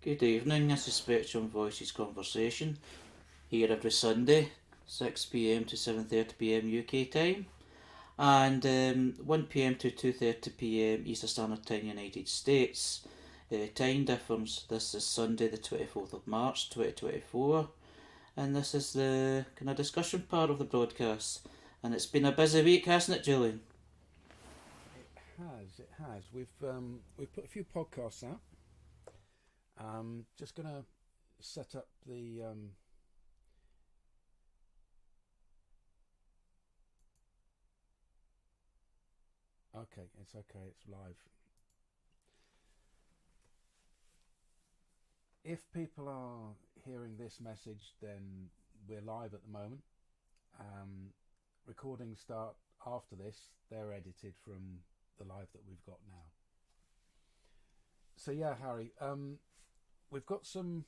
Good evening, this is Spectrum Voices Conversation, here every Sunday, 6 pm to 7:30 pm UK time, and 1 pm to 2:30 pm Eastern Standard Time, United States. Time difference, this is Sunday the 24th of March 2024, and this is the kind of discussion part of the broadcast. And it's been a busy week, hasn't it, Julian? It has. We've put a few podcasts out. Just gonna set up the. Okay, it's okay. It's live. If people are hearing this message, then we're live at the moment. Um, Recordings start after this. They're edited from the live that we've got now. So yeah, Harry. We've got some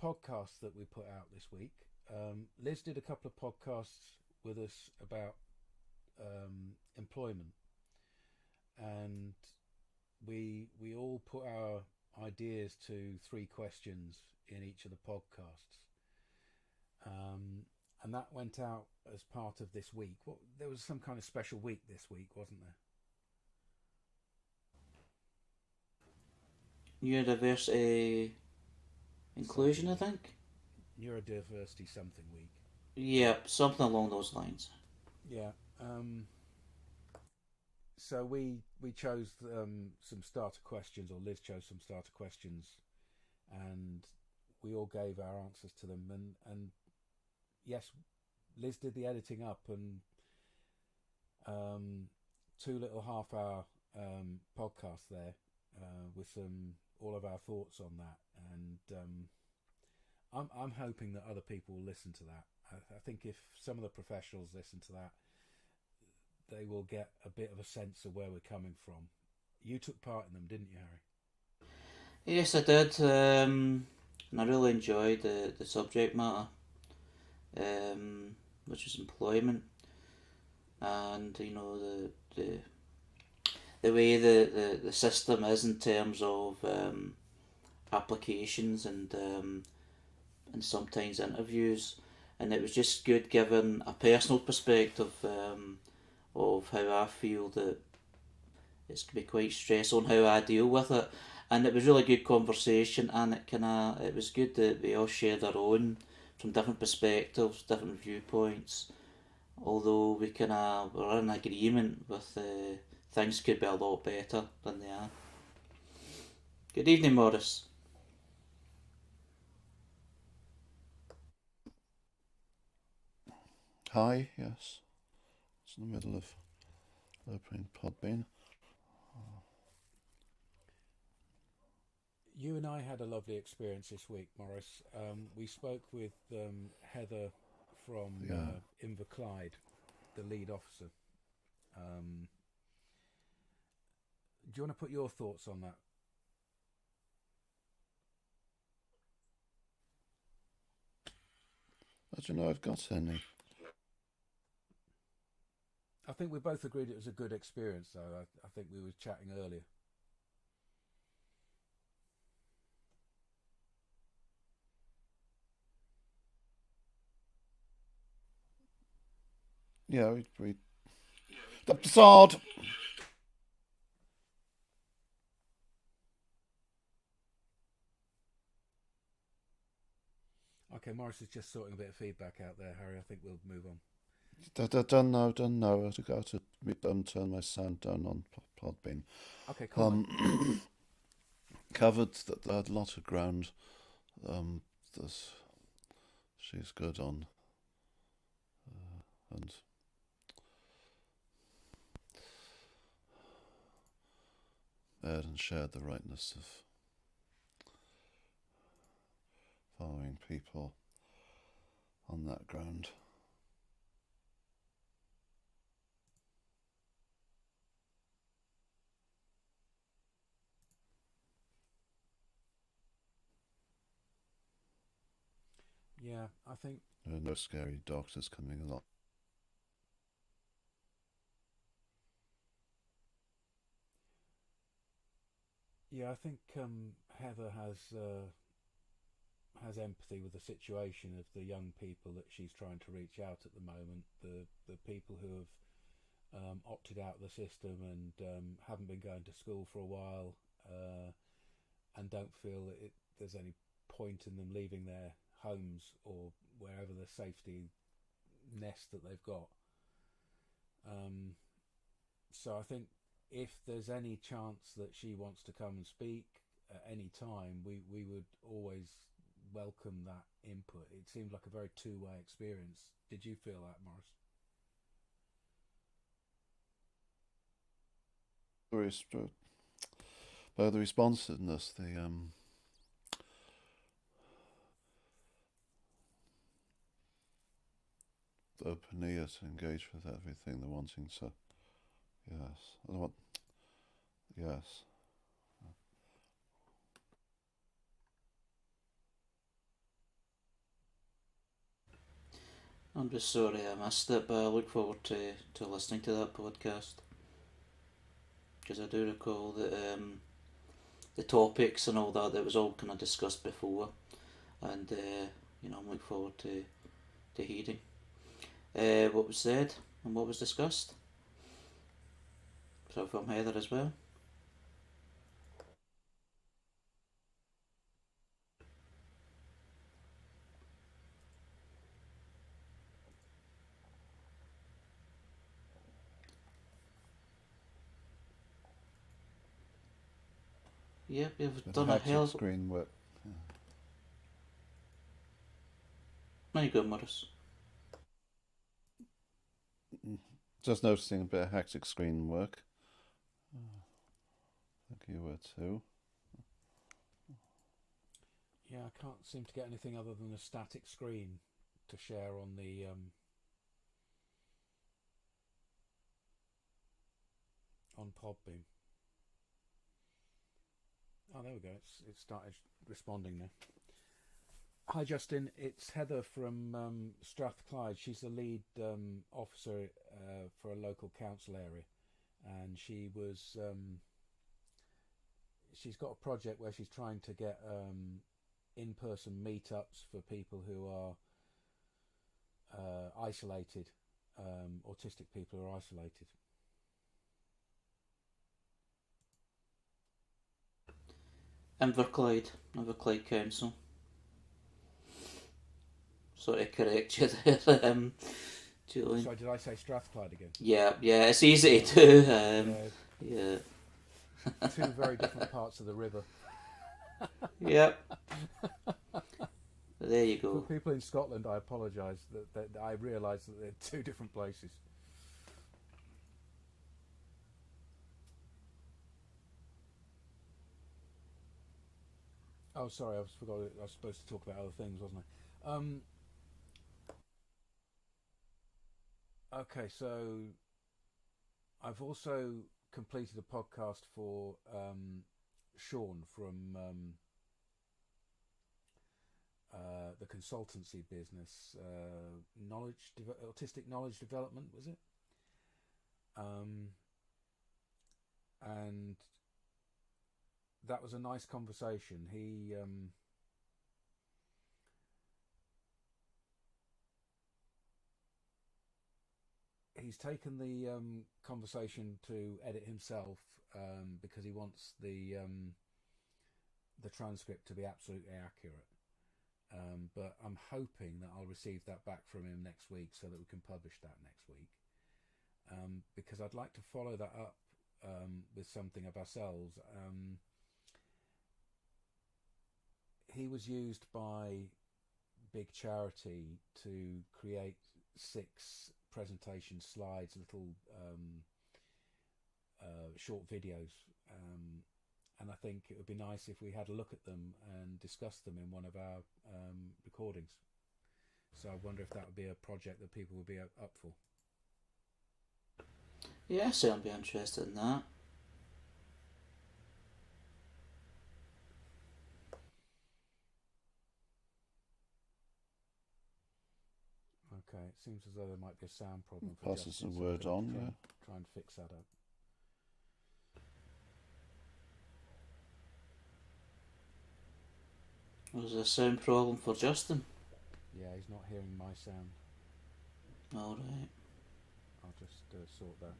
podcasts that we put out this week. Liz did a couple of podcasts with us about employment, and we all put our ideas to three questions in each of the podcasts, and that went out as part of this week. There was some kind of special week this week, wasn't there? Neurodiversity inclusion, Something I week, think. neurodiversity something week. Yeah, something along those lines. Yeah. So we chose some starter questions, or Liz chose some starter questions, and we all gave our answers to them. And yes, Liz did the editing up, and two little half-hour podcasts there with some all of our thoughts on that. And I'm hoping that other people will listen to that. I think if some of the professionals listen to that, they will get a bit of a sense of where we're coming from. You took part in them, didn't you, Harry? Yes, I did, and I really enjoyed the subject matter, which is employment, and the way the system is in terms of applications and sometimes interviews, and it was just good given a personal perspective of how I feel that it's can be quite stressful and how I deal with it. And it was really good conversation, and it was good that we all shared our own from different perspectives, different viewpoints. Although we were in agreement with things could be a lot better than they are. Good evening, Morris. Hi, yes. It's in the middle of opening Podbean. You and I had a lovely experience this week, Morris. We spoke with Heather from Yeah. Inverclyde, the lead officer. Um, do you want to put your thoughts on that? Don't you know I've got any? I think we both agreed it was a good experience, though. I think we were chatting earlier. Yeah, we the facade. Okay, Morris is just sorting a bit of feedback out there, Harry. I think we'll move on. Don't know. I have to go to turn my sound down on Podbean. Okay, cool, mate. Um, covered a lot of ground. Um, this, she's good on, and aired and shared the rightness of following people on that ground. Yeah, I think. There are no scary doctors coming along. Yeah, I think Heather has has empathy with the situation of the young people that she's trying to reach out at the moment, the people who have opted out of the system and haven't been going to school for a while, and don't feel that there's any point in them leaving their homes or wherever the safety nest that they've got. So I think if there's any chance that she wants to come and speak at any time, we would always welcome that input. It seemed like a very two-way experience. Did you feel that, Morris? The responsiveness, the open ear to engage with everything, the wanting to, yes, yes. I'm just sorry I missed it, but I look forward to listening to that podcast, because I do recall that the topics and all that was all kind of discussed before, and I'm looking forward to hearing what was said and what was discussed. So from Heather as well. Yep, you've done a hell of a screen work. There you go, Morris. Just noticing a bit of hectic screen work. I think you were too. Yeah, I can't seem to get anything other than a static screen to share on the on Podbeam. Oh, there we go. It started responding now. Hi, Justin. It's Heather from Strathclyde. She's the lead officer for a local council area, and she's got a project where she's trying to get in-person meetups for people who are isolated, autistic people who are isolated. Inverclyde Council. Sorry to correct you there, Julian. Sorry, did I say Strathclyde again? Yeah, it's easy to do. Yeah. Two very different parts of the river. Yep. There you go. For people in Scotland, I apologise that I realise that they're two different places. Oh, sorry, I forgot. I was supposed to talk about other things, wasn't I? Okay, so I've also completed a podcast for Sean from the consultancy business, Autistic Knowledge Development, was it? And that was a nice conversation. He's taken the conversation to edit himself because he wants the transcript to be absolutely accurate. But I'm hoping that I'll receive that back from him next week so that we can publish that next week. Because I'd like to follow that up with something of ourselves. He was used by big charity to create 6 presentation slides, little short videos, and I think it would be nice if we had a look at them and discuss them in one of our recordings. So I wonder if that would be a project that people would be up for. Yeah, so I'd be interested in that. Okay, it seems as though there might be a sound problem for Passes Justin. the word on, yeah. Try and fix that up. Was there a sound problem for Justin? Yeah, he's not hearing my sound. Alright. I'll just sort that.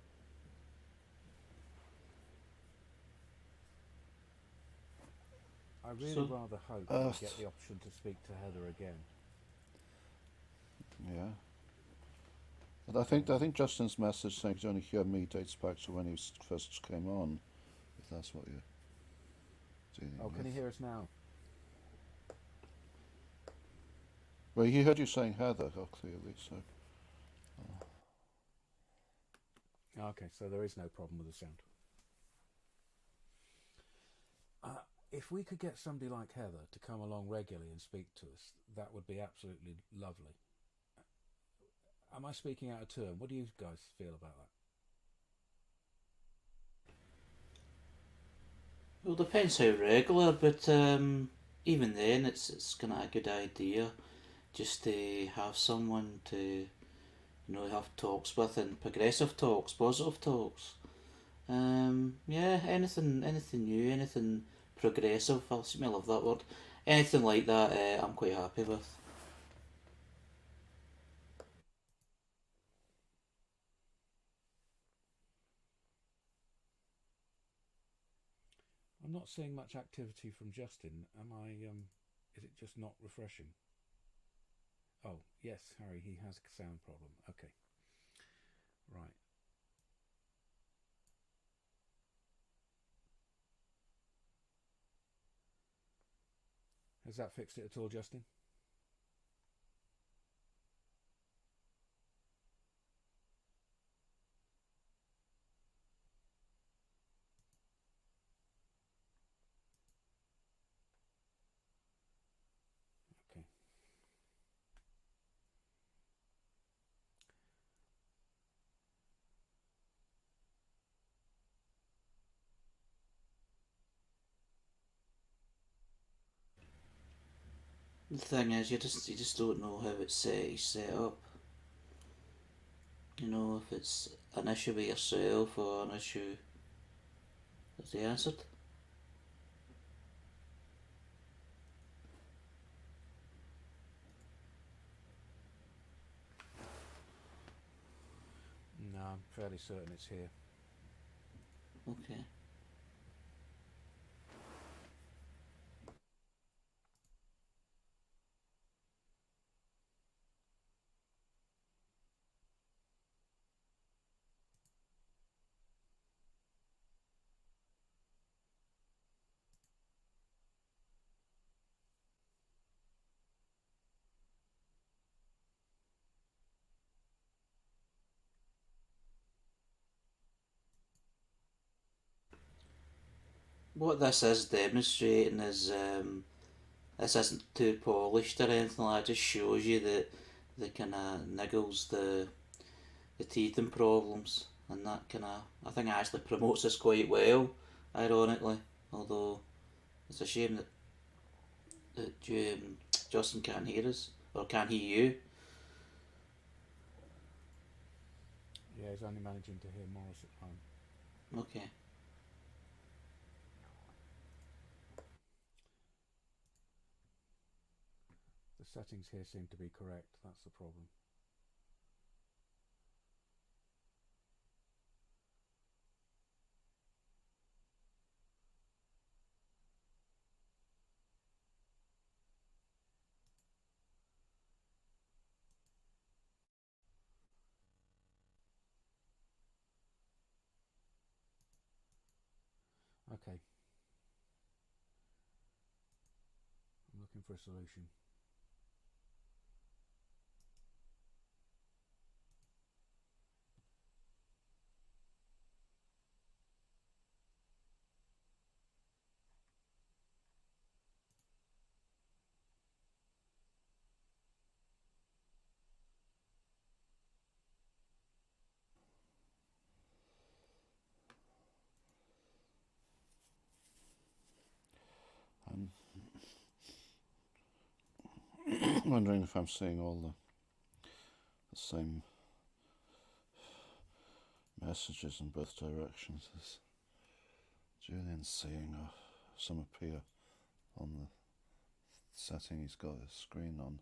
I really rather hope that we get the option to speak to Heather again. Yeah. But I think Justin's message saying you only hear me dates back to when he first came on, if that's what you're dealing with. Can he hear us now? Well, he heard you saying Heather clearly, so. Okay, so there is no problem with the sound. If we could get somebody like Heather to come along regularly and speak to us, that would be absolutely lovely. Am I speaking out of turn? What do you guys feel about that? Well, depends how regular, but even then, it's kind of a good idea just to have someone to have talks with, and progressive talks, positive talks. Yeah, anything new, anything progressive. I love that word. Anything like that, I'm quite happy with. I'm not seeing much activity from Justin. Am I? Is it just not refreshing? Oh, yes, Harry, he has a sound problem. Okay. Right. Has that fixed it at all, Justin? Okay. The thing is, you just don't know how it's set up. If it's an issue with yourself or an issue. Has he answered? No, I'm fairly certain it's here. Okay. What this is demonstrating is this isn't too polished or anything like that. It just shows you that the kind of niggles the teething problems, and that kind of, I think it actually promotes this quite well, ironically. Although it's a shame that Justin can't hear us or can't hear you. Yeah, he's only managing to hear Morris at home. Okay. The settings here seem to be correct. That's the problem. Okay. I'm looking for a solution. I'm wondering if I'm seeing all the same messages in both directions as Julian's seeing, or some appear on the setting he's got his screen on.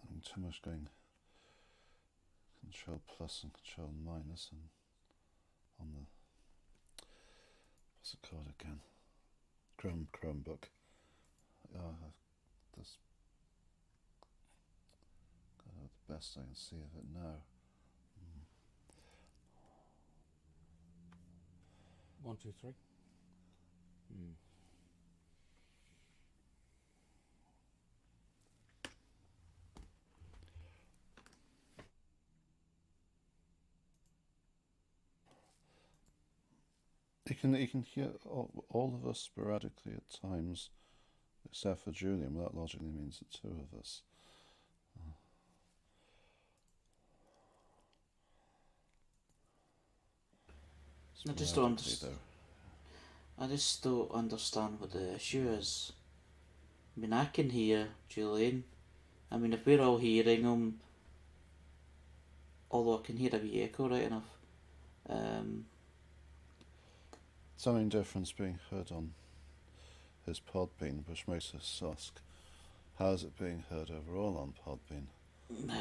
I'm too much going Control plus and Control minus and on the, what's it called again? Chromebook. That's the best I can see of it now. 1, 2, 3. You can hear all of us sporadically at times, except for Julian. Well, that logically means the two of us. I just don't understand what the issue is. I mean, I can hear Julian. I mean, if we're all hearing him, although I can hear a wee echo right enough. Something different's being heard on his Podbean, which makes us ask, how's it being heard overall on Podbean? And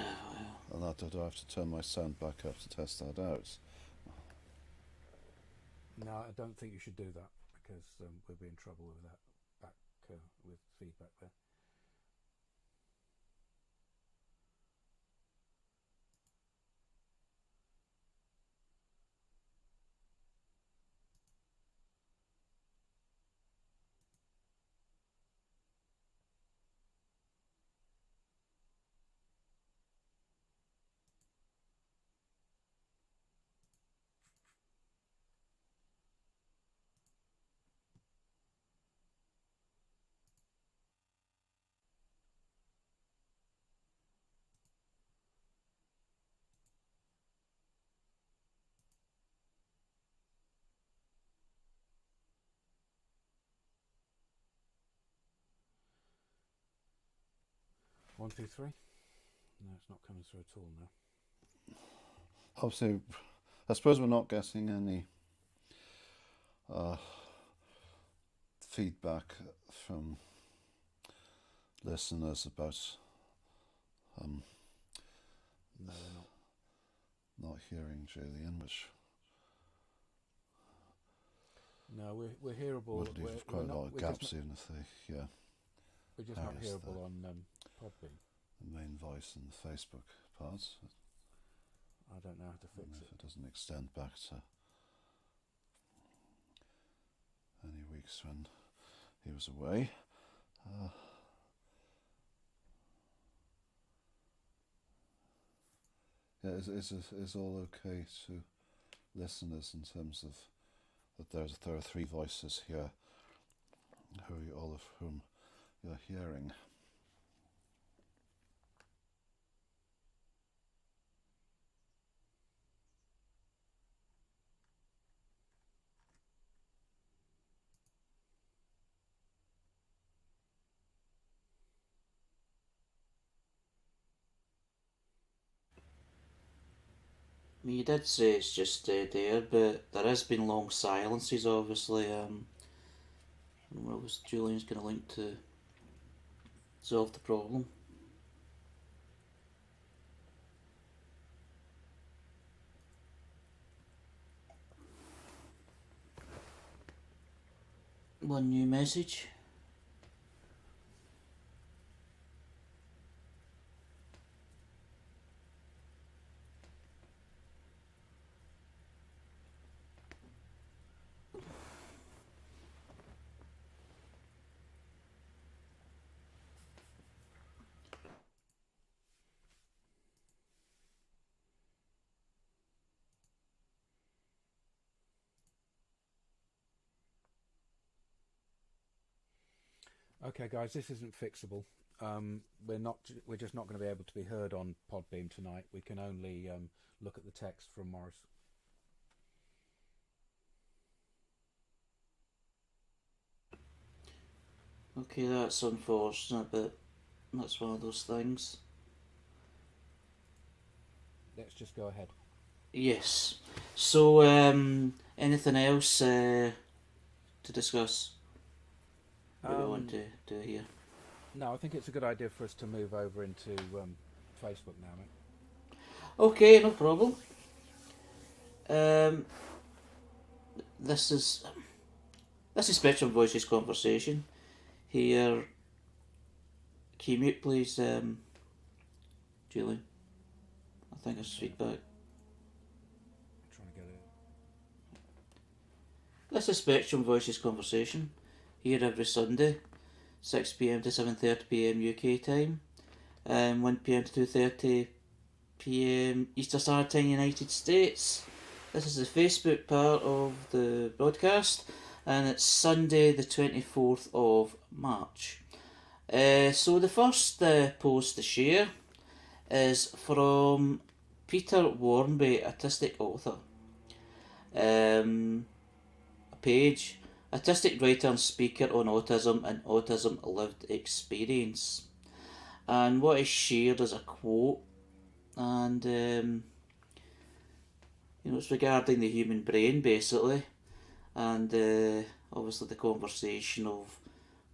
do I have to turn my sound back up to test that out? No, I don't think you should do that, because we'll be in trouble with that with feedback there. One, two, three. No, it's not coming through at all now. Obviously, I suppose we're not getting any feedback from listeners about no, they're not hearing Julian, which no, we're hearable. would leave quite a lot of gaps in if they we're just not hearable on Podbean. The main voice and the Facebook parts. I don't know how to fix it. If it doesn't extend back to any weeks when he was away. Yeah, is all okay to listeners in terms of that there are three voices here, all of whom you're hearing. I mean, you did say it's just dead air, but there has been long silences, obviously. What was Julian's going to link to solve the problem? One new message. Okay, guys, this isn't fixable. We're just not going to be able to be heard on Podbeam tonight. We can only look at the text from Morris. Okay, that's unfortunate, but that's one of those things. Let's just go ahead. Yes. So, anything else to discuss that we want to do here? No, I think it's a good idea for us to move over into Facebook now, mate. Okay, no problem. Um, this is Spectrum Voices Conversation. Here, can you mute please, Julian? I think it's feedback. I'm trying to get it. This is Spectrum Voices Conversation. Here every Sunday, 6 p.m. to 7:30 p.m. UK time, 1 p.m. to 2:30 p.m. Eastern Standard Time, United States. This is the Facebook part of the broadcast, and it's Sunday, the 24th of March. So the first post to share is from Peter Warnby, autistic author. A page, autistic writer and speaker on autism and autism lived experience. And what is shared is a quote, and it's regarding the human brain basically, and obviously the conversation of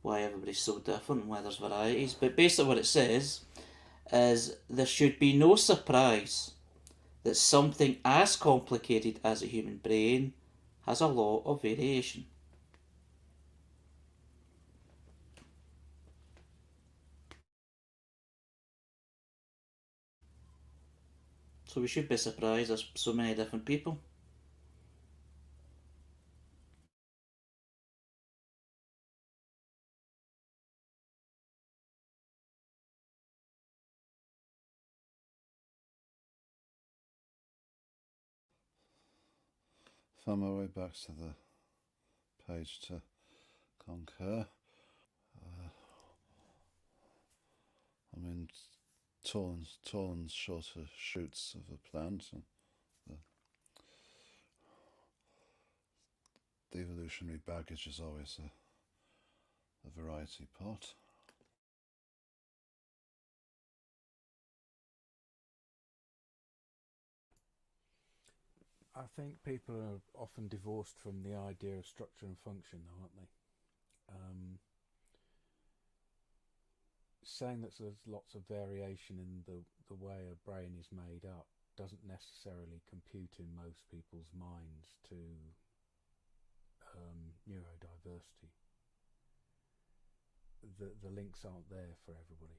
why everybody's so different and why there's varieties. But basically, what it says is there should be no surprise that something as complicated as a human brain has a lot of variation. So we should be surprised there's so many different people. Found my way back to the page to concur. I mean, tall and shorter shoots of a plant, and the evolutionary baggage is always a variety pot. I think people are often divorced from the idea of structure and function, though, aren't they? Saying that there's lots of variation in the way a brain is made up doesn't necessarily compute in most people's minds to neurodiversity. The links aren't there for everybody.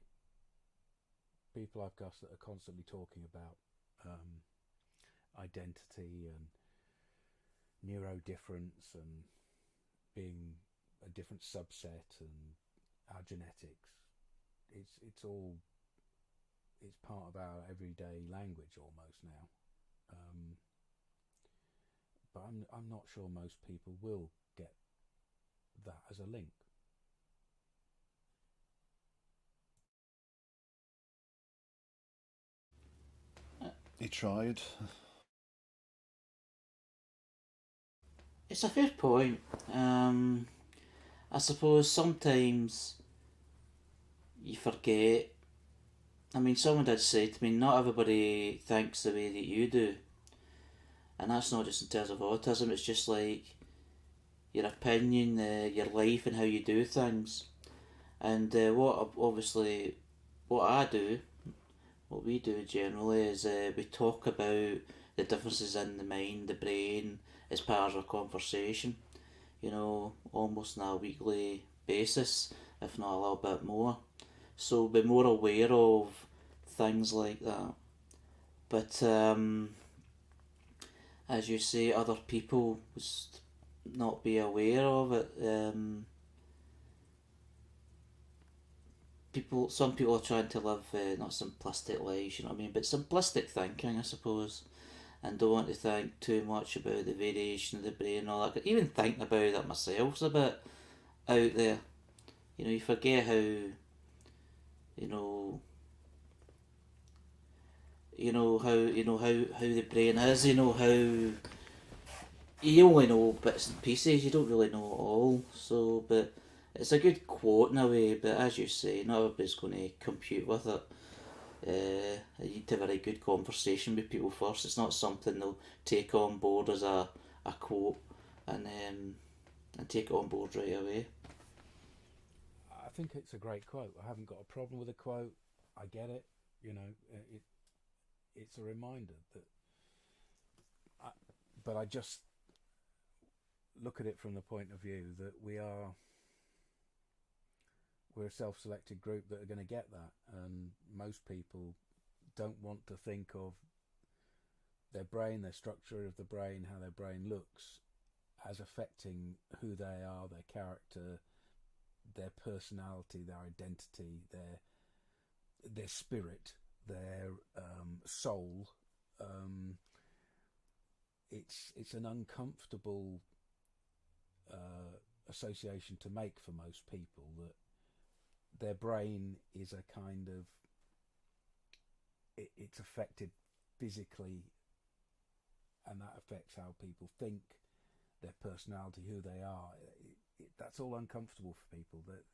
People I've got that are constantly talking about identity and neurodifference and being a different subset and our genetics. It's part of our everyday language almost now. But I'm not sure most people will get that as a link. He tried. It's a fair point. I suppose sometimes you forget. I mean, someone did say to me, not everybody thinks the way that you do. And that's not just in terms of autism, it's just like your opinion, your life, and how you do things. And what I do, what we do generally is we talk about the differences in the mind, the brain, as part of our conversation. Almost on a weekly basis, if not a little bit more. So be more aware of things like that. But as you say, other people not be aware of it. Some people are trying to live not simplistic lives, you know what I mean, but simplistic thinking, I suppose, and don't want to think too much about the variation of the brain and all that. Even thinking about it myself's a bit out there. You forget how, how the brain is. How you only know bits and pieces. You don't really know it all. So, but it's a good quote in a way, but as you say, not everybody's going to compute with it. You need to have a very good conversation with people first. It's not something they'll take on board as a quote and take it on board right away. I think it's a great quote. I haven't got a problem with a quote. I get it. It's a reminder that. But I just look at it from the point of view that we're a self-selected group that are going to get that, and most people don't want to think of their brain, their structure of the brain, how their brain looks, as affecting who they are, their character, their personality, their identity, their spirit, their soul. It's an uncomfortable association to make for most people, that their brain is a kind of it's affected physically, and that affects how people think, their personality, who they are. That's all uncomfortable for people. That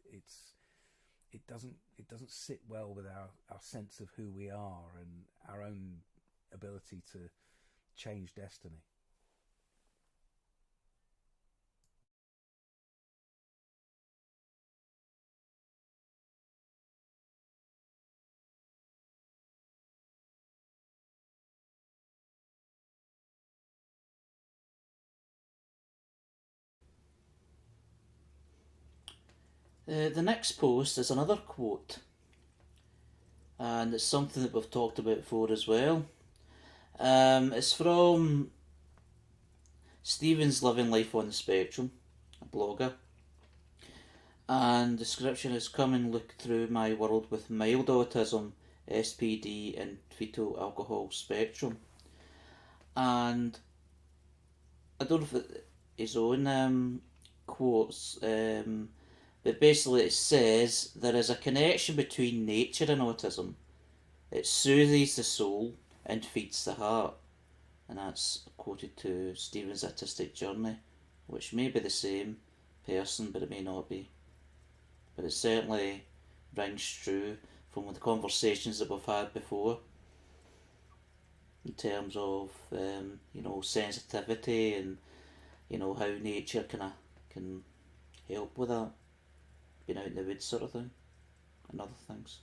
it doesn't sit well with our sense of who we are and our own ability to change destiny. The next post is another quote, and it's something that we've talked about before as well. It's from Stephen's Living Life on the Spectrum, a blogger. And the description is: come and look through my world with mild autism, SPD, and fetal alcohol spectrum. And I don't know if it's his own quotes, but basically it says there is a connection between nature and autism. It soothes the soul and feeds the heart. And that's quoted to Stephen's Autistic Journey, which may be the same person, but it may not be. But it certainly rings true from the conversations that we've had before, in terms of sensitivity and how nature can help with that, being out in the woods sort of thing, and other things.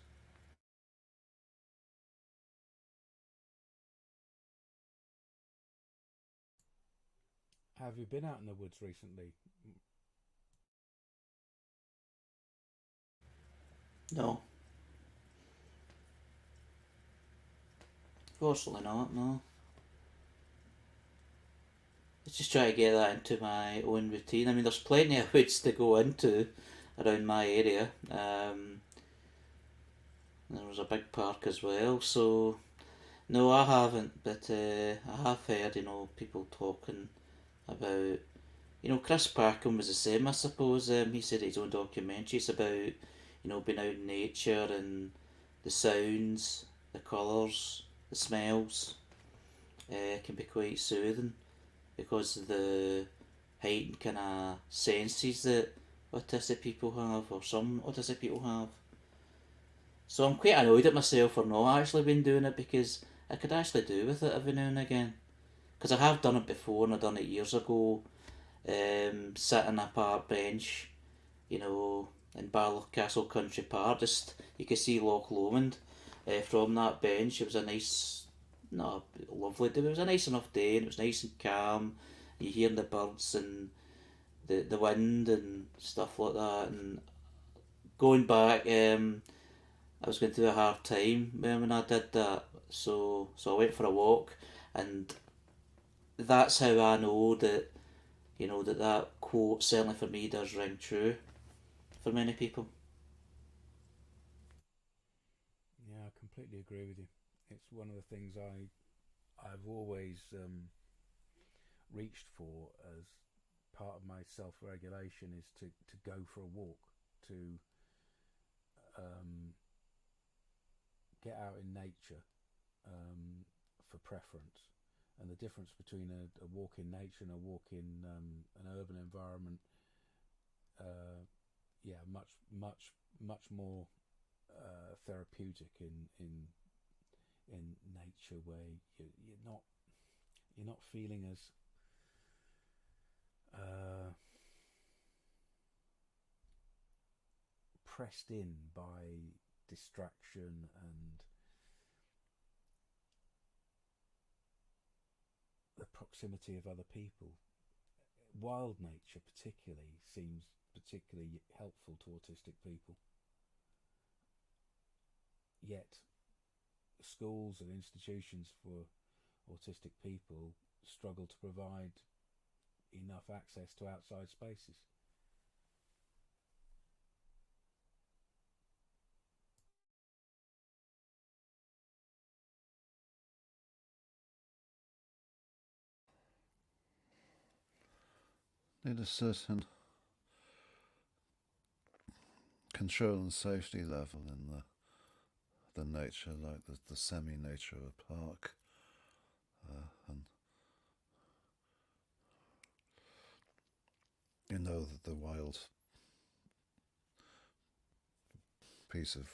Have you been out in the woods recently? No, fortunately not. No, I just try to get that into my own routine. I mean, there's plenty of woods to go into around my area. There was a big park as well, so no, I haven't, but I have heard, people talking about, Chris Parkham was the same, I suppose. He said his own documentaries about, being out in nature and the sounds, the colours, the smells, can be quite soothing because of the heightened kind of senses that autistic people have, or some autistic people have. So I'm quite annoyed at myself for not actually been doing it, because I could actually do with it every now and again. Because I have done it before, and I've done it years ago. Sit on a park bench, in Barlow Castle Country Park. Just you could see Loch Lomond from that bench. It was a nice, not a lovely day. It was a nice enough day, and it was nice and calm. You hear the birds and the wind and stuff like that. And going back, I was going through a hard time when I did that, so I went for a walk, and that's how I know that that quote certainly for me does ring true for many people. Yeah, I completely agree with you. It's one of the things I've always reached for as part of my self-regulation, is to go for a walk, to get out in nature for preference. And the difference between a walk in nature and a walk in an urban environment, much more therapeutic in nature, where you're not feeling as pressed in by distraction and the proximity of other people. Wild nature particularly seems particularly helpful to autistic people. Yet schools and institutions for autistic people struggle to provide enough access to outside spaces. Need a certain control and safety level in the nature, like the semi-nature of a park, and you know that the wild piece of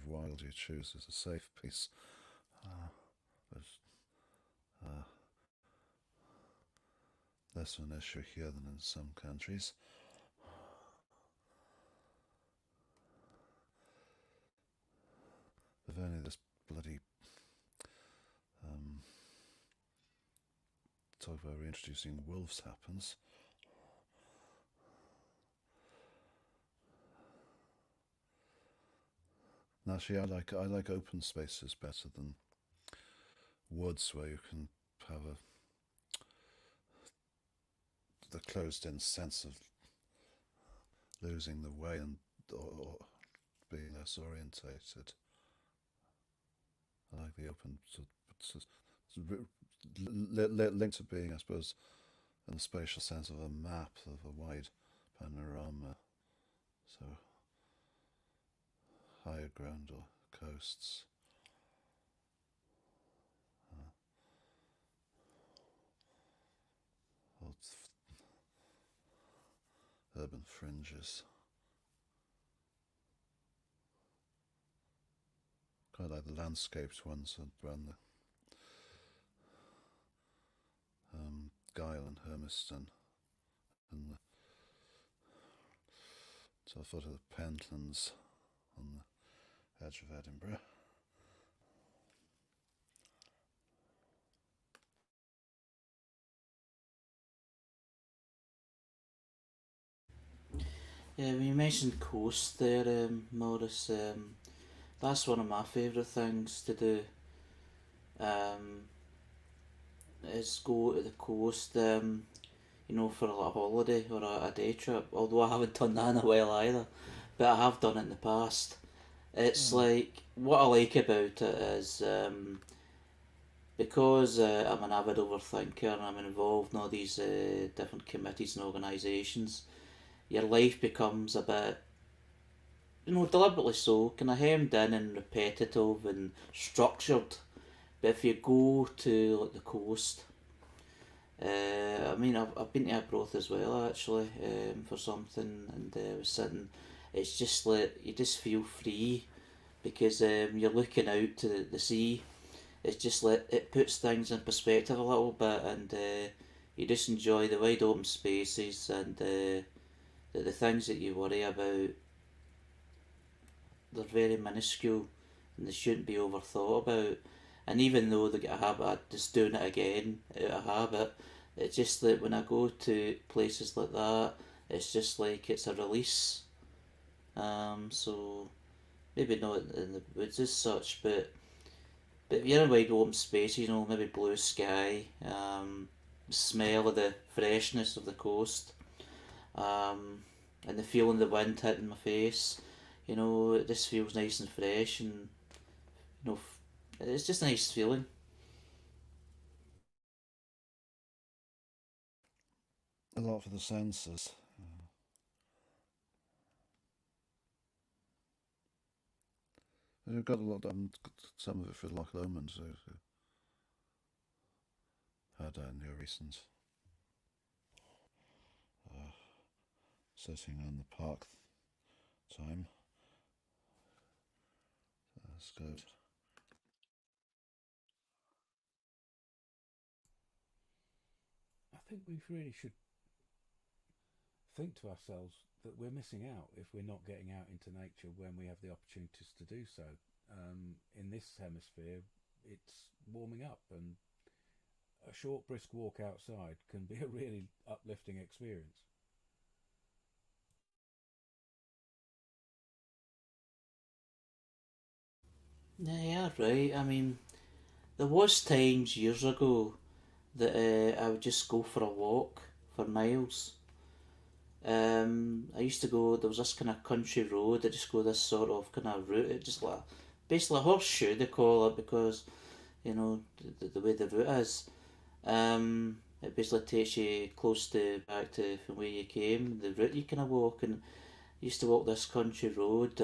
wild you choose is a safe piece. But less of an issue here than in some countries. If only this bloody talk about reintroducing wolves happens. And actually, I like open spaces better than woods, where you can have the closed-in sense of losing the way and or being less orientated. I like the open, linked to being, I suppose, in the spatial sense of a map of a wide panorama. So higher ground or coasts. Urban fringes. Quite like the landscaped ones around the Gyle and Hermiston, and the foot of the Pentlands on the edge of Edinburgh. Yeah, when you mentioned coast there, Maurice, that's one of my favourite things to do. Is go to the coast, for like a holiday or a day trip. Although I haven't done that in a while either, but I have done it in the past. It's like, what I like about it is, because I'm an avid overthinker and I'm involved in all these different committees and organisations, your life becomes a bit, deliberately so, kind of hemmed in and repetitive and structured. But if you go to like the coast, I've been to Arbroath as well actually, for something, and I was sitting. It's just like you just feel free because you're looking out to the sea. It's just like it puts things in perspective a little bit, and you just enjoy the wide open spaces and the things that you worry about. They're very minuscule and they shouldn't be overthought about. And even though they get a habit of just doing it again out of habit, it's just that when I go to places like that, it's just like it's a release. So maybe not in the woods as such, but if you're in wide open space, maybe blue sky, smell of the freshness of the coast, and the feeling of the wind hitting my face, it just feels nice and fresh, and it's just a nice feeling. A lot for the senses. We've got a lot of some of it for Loch Lomond, so had your recent sitting on the park That's good. I think we really should think to ourselves that we're missing out if we're not getting out into nature when we have the opportunities to do so. In this hemisphere, it's warming up, and a short, brisk walk outside can be a really uplifting experience. Yeah, right. I mean, there was times years ago that I would just go for a walk for miles. I used to go. There was this kind of country road. I just go this sort of kind of route. It just like basically a horseshoe they call it because you know the way the route is. It basically takes you close to back to from where you came. The route you kind of walk, and I used to walk this country road.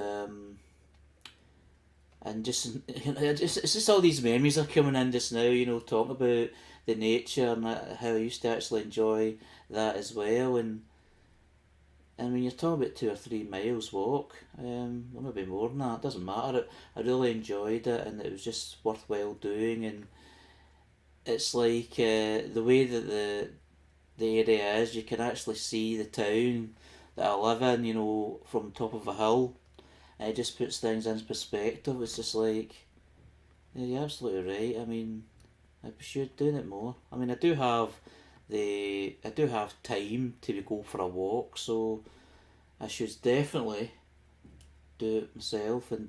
And just you know, it's just all these memories are coming in just now. You know, talking about the nature and how I used to actually enjoy that as well. And when you're talking about 2 or 3 miles walk, or maybe more than that, it doesn't matter. I really enjoyed it, and it was just worthwhile doing. And it's like the way that the area is, you can actually see the town that I live in. You know, from top of a hill, and it just puts things in perspective. It's just like, yeah, you're absolutely right. I mean, I should doing it more. I mean, I do have time to go for a walk, so I should definitely do it myself and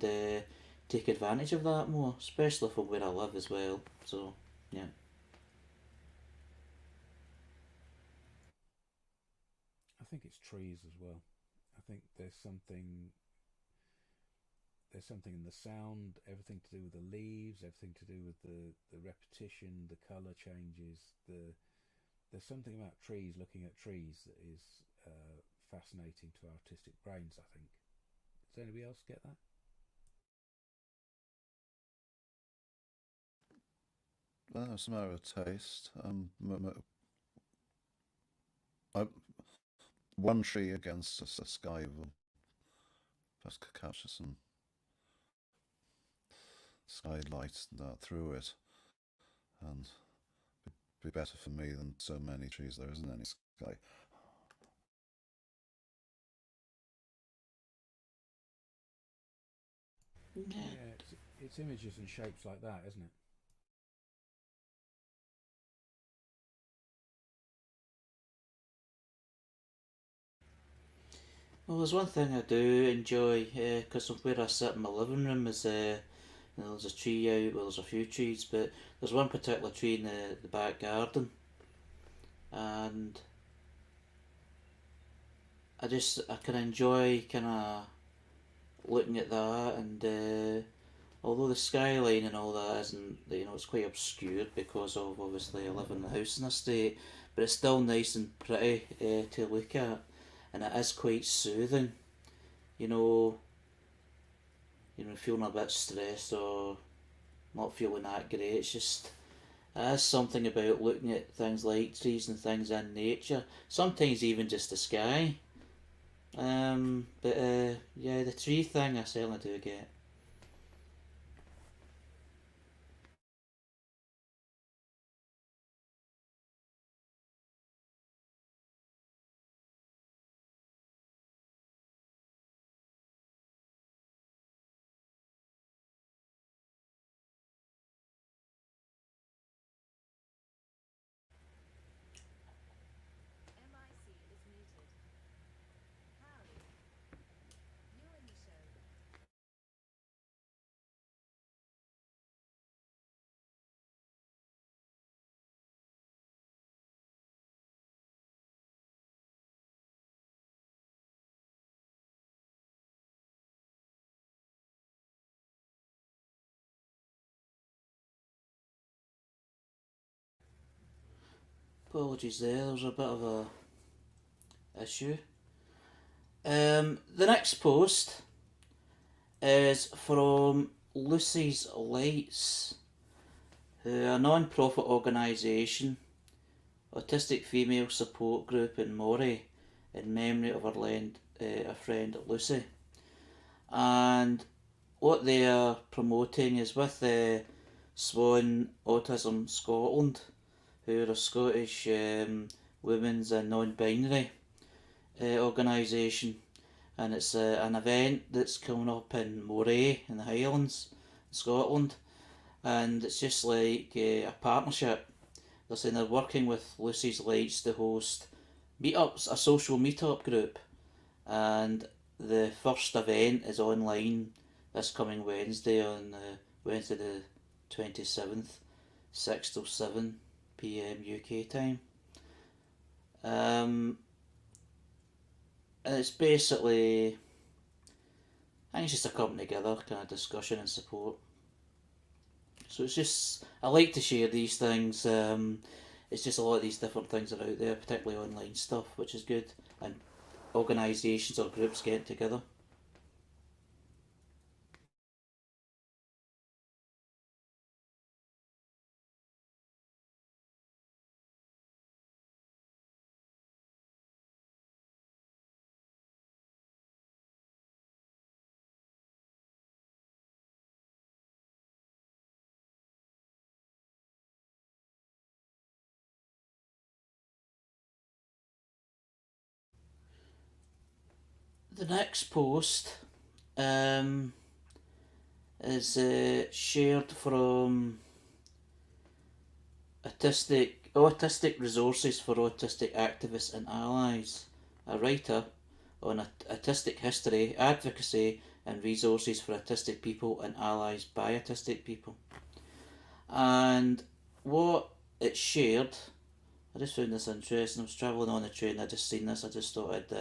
take advantage of that more, especially from where I live as well. So, yeah. I think it's trees as well. I think there's something in the sound, everything to do with the leaves, everything to do with the repetition, the colour changes. There's something about trees, looking at trees, that is fascinating to artistic brains, I think. Does anybody else get that? Well, it's a matter of taste. I, one tree against a sky will just capture some skylight through it, and be better for me than so many trees there isn't any sky. Yeah. Yeah, it's images and shapes like that, isn't it? Well, there's one thing I do enjoy because of where I sit in my living room is you know, there's a tree out. Well, there's a few trees, but there's one particular tree in the back garden, and I can enjoy kind of looking at that and although the skyline and all that isn't, you know, it's quite obscured because of obviously I live in the house in a state, but it's still nice and pretty to look at, and it is quite soothing. You know, feeling a bit stressed or not feeling that great. It's just it is something about looking at things like trees and things in nature. Sometimes even just the sky. But yeah, the tree thing I certainly do get. Apologies there was a bit of a issue. The next post is from Lucy's Lights, who are a non-profit organisation, autistic female support group in Moray, in memory of her friend Lucy. And what they are promoting is with the Swan Autism Scotland, who are a Scottish women's and non-binary organisation, and it's an event that's coming up in Moray in the Highlands, Scotland, and it's just like a partnership. They're saying they're working with Lucy's Lights to host meetups, a social meetup group, and the first event is online this coming Wednesday on Wednesday the 27th, 6 till 7 p.m. UK time. And it's basically, I think it's just a coming together kind of discussion and support. So it's just, I like to share these things. It's just a lot of these different things are out there, particularly online stuff, which is good. And organisations or groups getting together. The next post is shared from Autistic Resources for Autistic Activists and Allies, a writer on autistic history, advocacy, and resources for autistic people and allies by autistic people. And what it shared, I just found this interesting. I was travelling on the train, I just seen this, I just thought I'd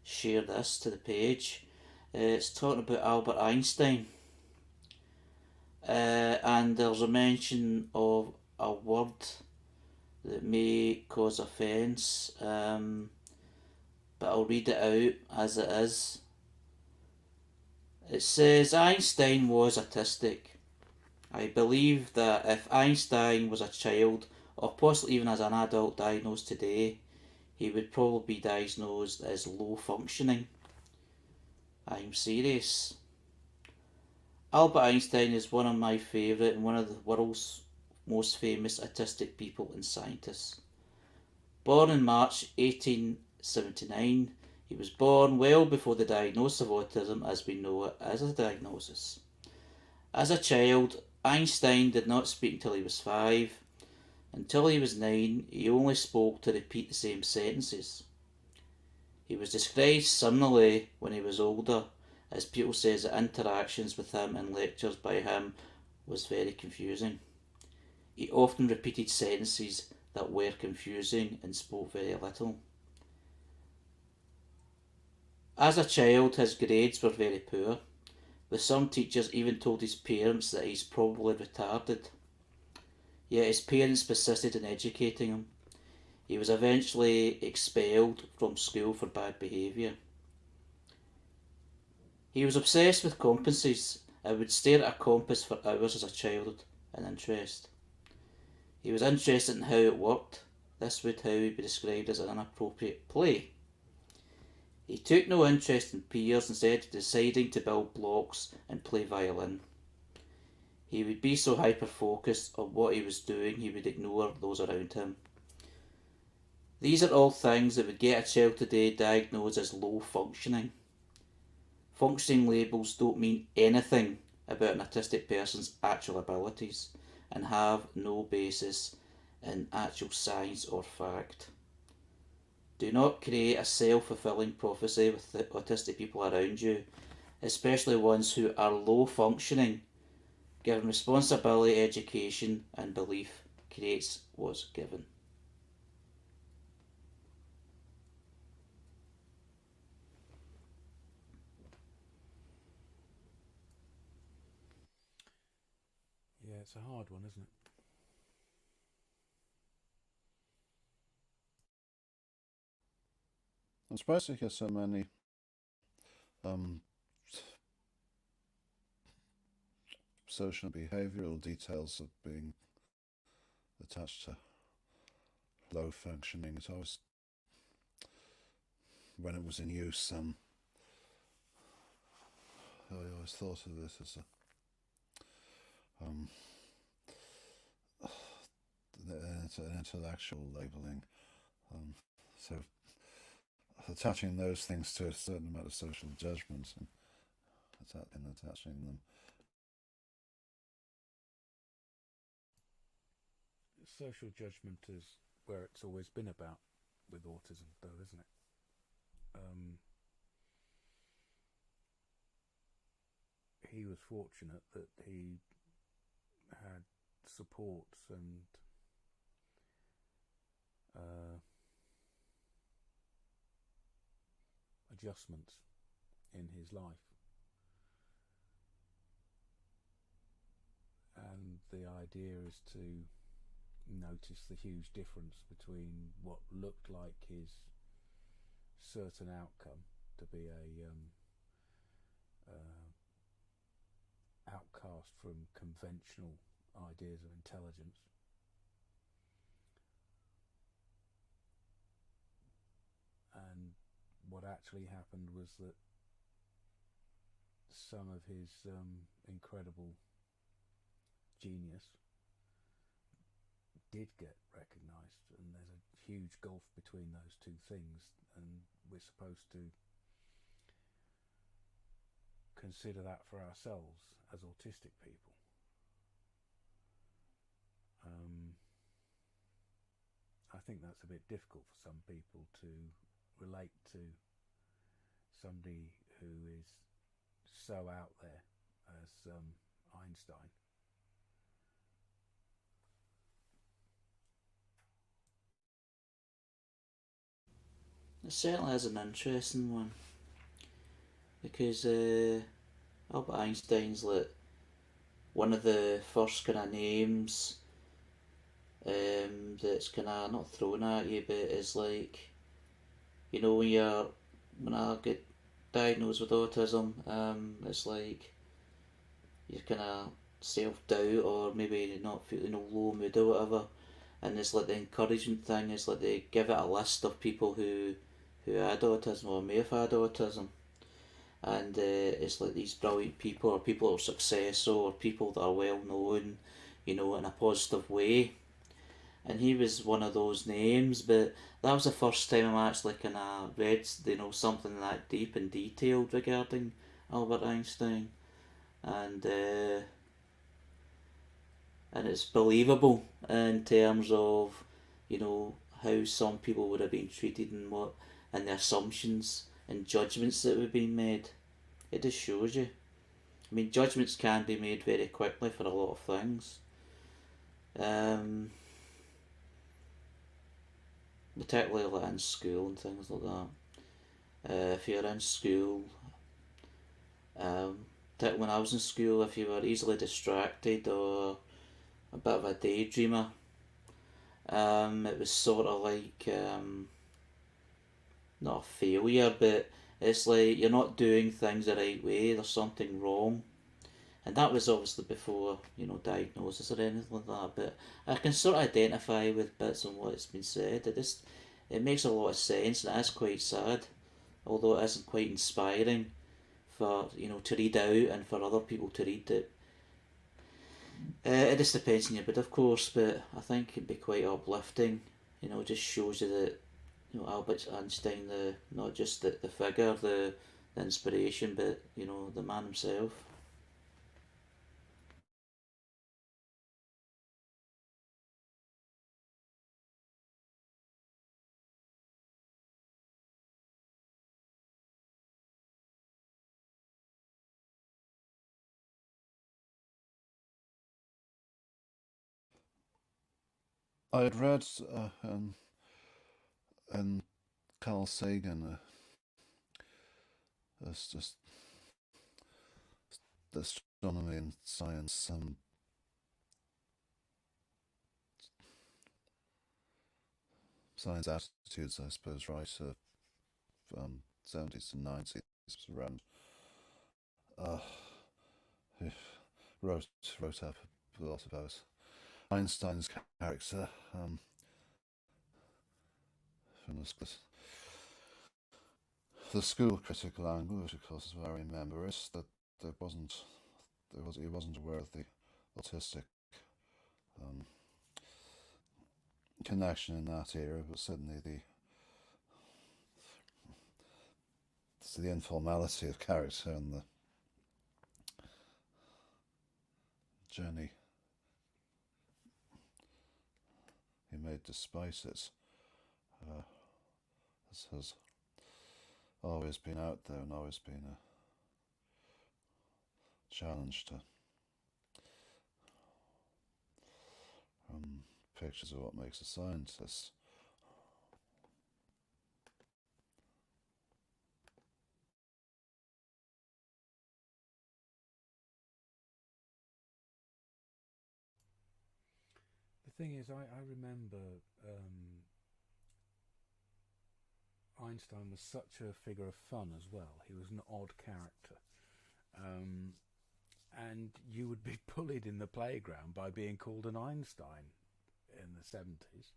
share this to the page. It's talking about Albert Einstein, and there's a mention of a word that may cause offence, but I'll read it out as it is. It says, Einstein was autistic. I believe that if Einstein was a child, or possibly even as an adult diagnosed today, he would probably be diagnosed as low functioning. I'm serious. Albert Einstein is one of my favourite and one of the world's most famous autistic people and scientists. Born in March 1879, he was born well before the diagnosis of autism as we know it as a diagnosis. As a child, Einstein did not speak until he was 5. Until he was 9, he only spoke to repeat the same sentences. He was described similarly when he was older, as people says that interactions with him and lectures by him was very confusing. He often repeated sentences that were confusing and spoke very little. As a child, his grades were very poor, with some teachers even told his parents that he's probably retarded. Yet his parents persisted in educating him. He was eventually expelled from school for bad behaviour. He was obsessed with compasses and would stare at a compass for hours as a child in interest. He was interested in how it worked. This would how he be described as an inappropriate play. He took no interest in peers, instead deciding to build blocks and play violin. He would be so hyper-focused on what he was doing he would ignore those around him. These are all things that would get a child today diagnosed as low functioning. Functioning labels don't mean anything about an autistic person's actual abilities and have no basis in actual science or fact. Do not create a self-fulfilling prophecy with the autistic people around you, especially ones who are low functioning. Given responsibility, education and belief creates what's given. Yeah, it's a hard one, isn't it? I'm surprised to hear so many social and behavioural details of being attached to low functioning. It's always, when it was in use, I always thought of it as an intellectual labelling. So attaching those things to a certain amount of social judgment and attaching them. Social judgment is where it's always been about with autism, though, isn't it? He was fortunate that he had supports and adjustments in his life, and the idea is to notice the huge difference between what looked like his certain outcome to be a outcast from conventional ideas of intelligence, and what actually happened was that some of his incredible genius did get recognised, and there's a huge gulf between those two things, and we're supposed to consider that for ourselves as autistic people. I think that's a bit difficult for some people to relate to somebody who is so out there as Einstein. It certainly is an interesting one, because Albert Einstein's like one of the first kind of names that's kind of not thrown at you, but is like, you know, when I get diagnosed with autism, it's like you're kind of self-doubt or maybe not feeling low mood or whatever, and it's like the encouraging thing is like they give it a list of people who had autism or may have had autism, and it's like these brilliant people or people that are successful or people that are well known, you know, in a positive way. And he was one of those names, but that was the first time I actually kind of read, you know, something that deep and detailed regarding Albert Einstein, and it's believable in terms of, you know, how some people would have been treated and what, and the assumptions and judgments that would be made. It just shows you. I mean, judgments can be made very quickly for a lot of things. Particularly like in school and things like that. If you're in school, particularly when I was in school, if you were easily distracted or a bit of a daydreamer, it was sort of like not a failure, but it's like you're not doing things the right way. There's something wrong, and that was obviously before, you know, diagnosis or anything like that. But I can sort of identify with bits of what's been said. It makes a lot of sense, and it is quite sad, although it isn't quite inspiring for, you know, to read out and for other people to read it. It just depends on your mood, of course, but I think it'd be quite uplifting. You know, it just shows you that, you know, Albert Einstein, not just the figure, the inspiration, but, you know, the man himself. I had read in Carl Sagan, it's just astronomy and science, science attitudes, I suppose, right? 70s and 90s around. He wrote up a lot about Einstein's character. From the school critical language, of course, is where I remember it, that he wasn't aware of the autistic connection in that era, but certainly the informality of character and the journey he made despite it has always been out there and always been a challenge to pictures of what makes a scientist. The thing is, I remember Einstein was such a figure of fun as well. He was an odd character. And you would be bullied in the playground by being called an Einstein in the 70s,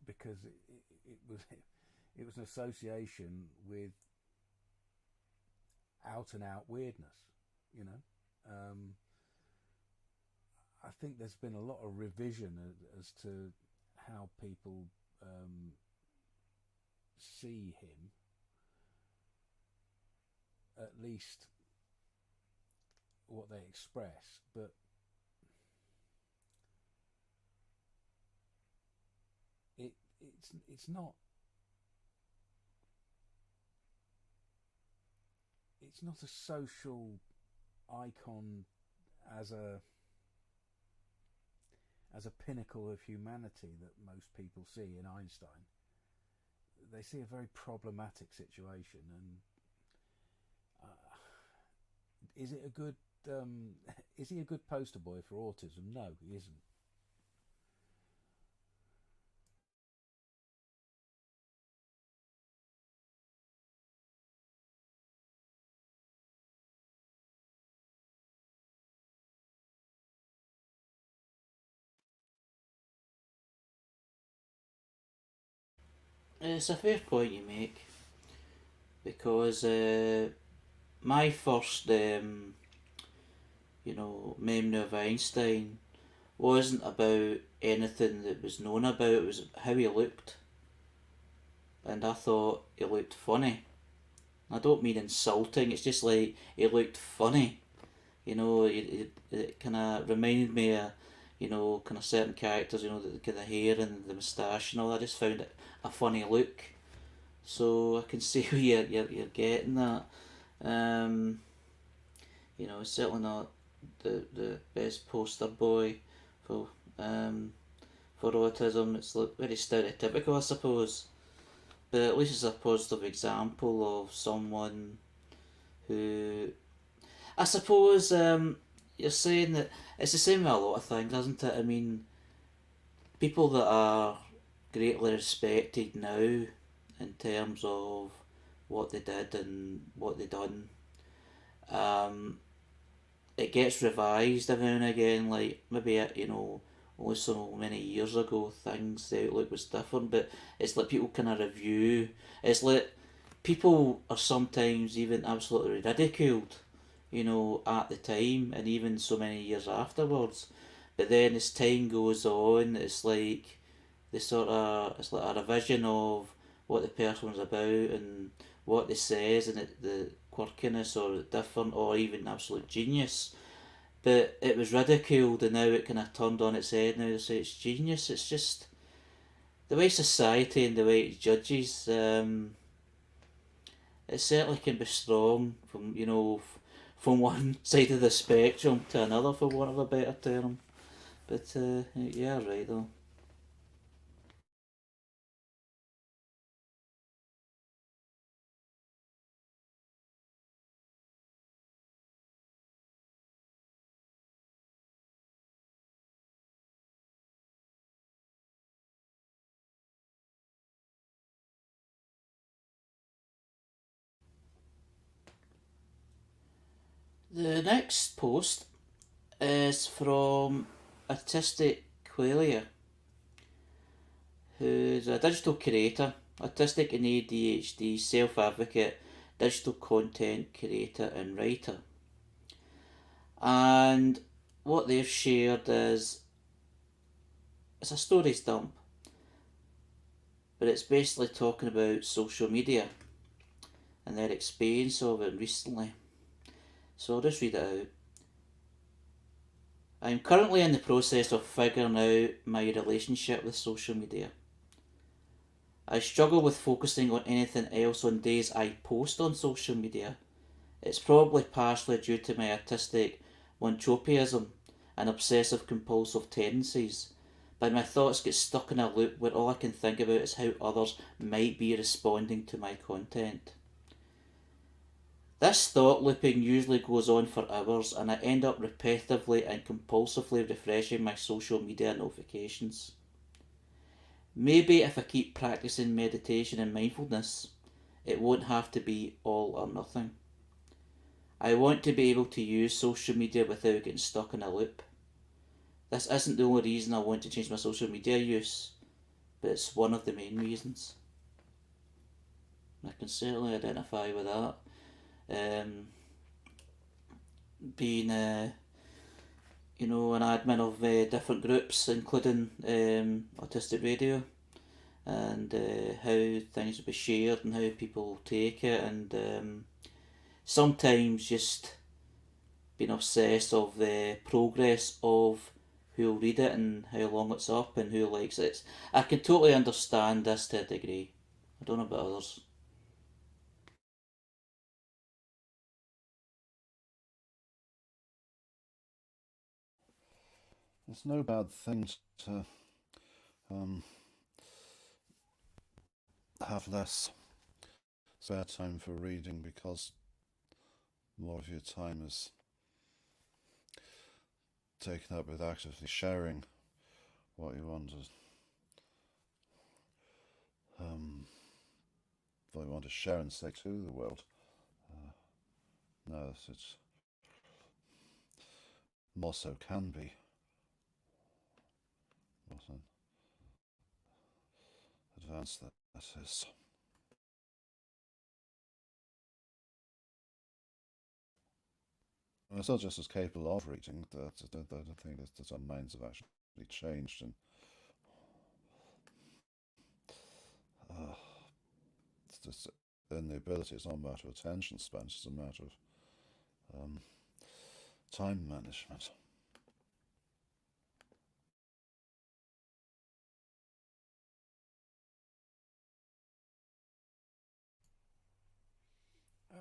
because it was an association with out and out weirdness, you know. I think there's been a lot of revision as to how people see him, at least what they express, but it's not a social icon as a pinnacle of humanity that most people see in Einstein. They see a very problematic situation, and is it a good is he a good poster boy for autism? No, he isn't. It's a fair point you make, because my first, memory of Einstein wasn't about anything that was known about. It was how he looked, and I thought he looked funny. I don't mean insulting. It's just like he looked funny. It kind of reminded me of, kind of certain characters. The kind of hair and the moustache and all. I just found it a funny look. So I can see where you're getting that. It's certainly not the best poster boy for autism. It's very stereotypical, I suppose. But at least it's a positive example of someone who, I suppose, you're saying that it's the same with a lot of things, isn't it? I mean, people that are greatly respected now in terms of what they did and what they done, it gets revised every now and again. Like maybe only so many years ago, the outlook was different, but it's like people kind of review. It's like people are sometimes even absolutely ridiculed, at the time and even so many years afterwards. But then as time goes on, it's like it's like a revision of what the person was about and what they says, and the quirkiness or different or even absolute genius. But it was ridiculed, and now it kind of turned on its head. Now they say it's genius. It's just the way society and the way it judges. It certainly can be strong from one side of the spectrum to another, for want of a better term. But yeah, right though. The next post is from Autistic Quelia, who's a digital creator, autistic and ADHD self-advocate, digital content creator and writer. And what they've shared is it's a stories dump, but it's basically talking about social media and their experience of it recently. So I'll just read it out. I am currently in the process of figuring out my relationship with social media. I struggle with focusing on anything else on days I post on social media. It's probably partially due to my autistic wanchopianism and obsessive compulsive tendencies, but my thoughts get stuck in a loop where all I can think about is how others might be responding to my content. This thought looping usually goes on for hours, and I end up repetitively and compulsively refreshing my social media notifications. Maybe if I keep practicing meditation and mindfulness, it won't have to be all or nothing. I want to be able to use social media without getting stuck in a loop. This isn't the only reason I want to change my social media use, but it's one of the main reasons. I can certainly identify with that. Being an admin of different groups, including Autistic Radio, and how things will be shared and how people take it, and sometimes just being obsessed of the progress of who'll read it and how long it's up and who likes it. I can totally understand this to a degree. I don't know about others. It's no bad thing to have less spare time for reading, because more of your time is taken up with actively sharing what you want to share and say to the world. No, it's more so can be. What an advance that is. We're still just as capable of reading. I don't think that our minds have actually changed, and it's just in the ability. It's not a matter of attention span. It's a matter of time management.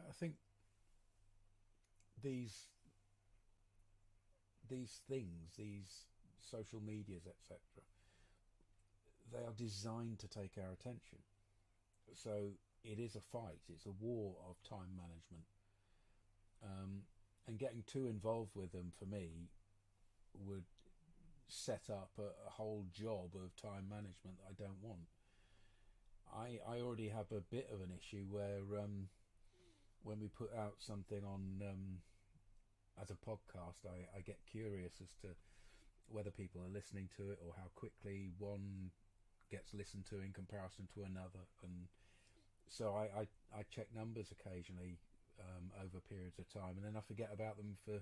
I think these things, these social medias, etc., they are designed to take our attention. So it is a fight. It's a war of time management. And getting too involved with them, for me, would set up a whole job of time management that I don't want. I already have a bit of an issue where when we put out something on as a podcast, I get curious as to whether people are listening to it or how quickly one gets listened to in comparison to another, and so I check numbers occasionally over periods of time, and then I forget about them for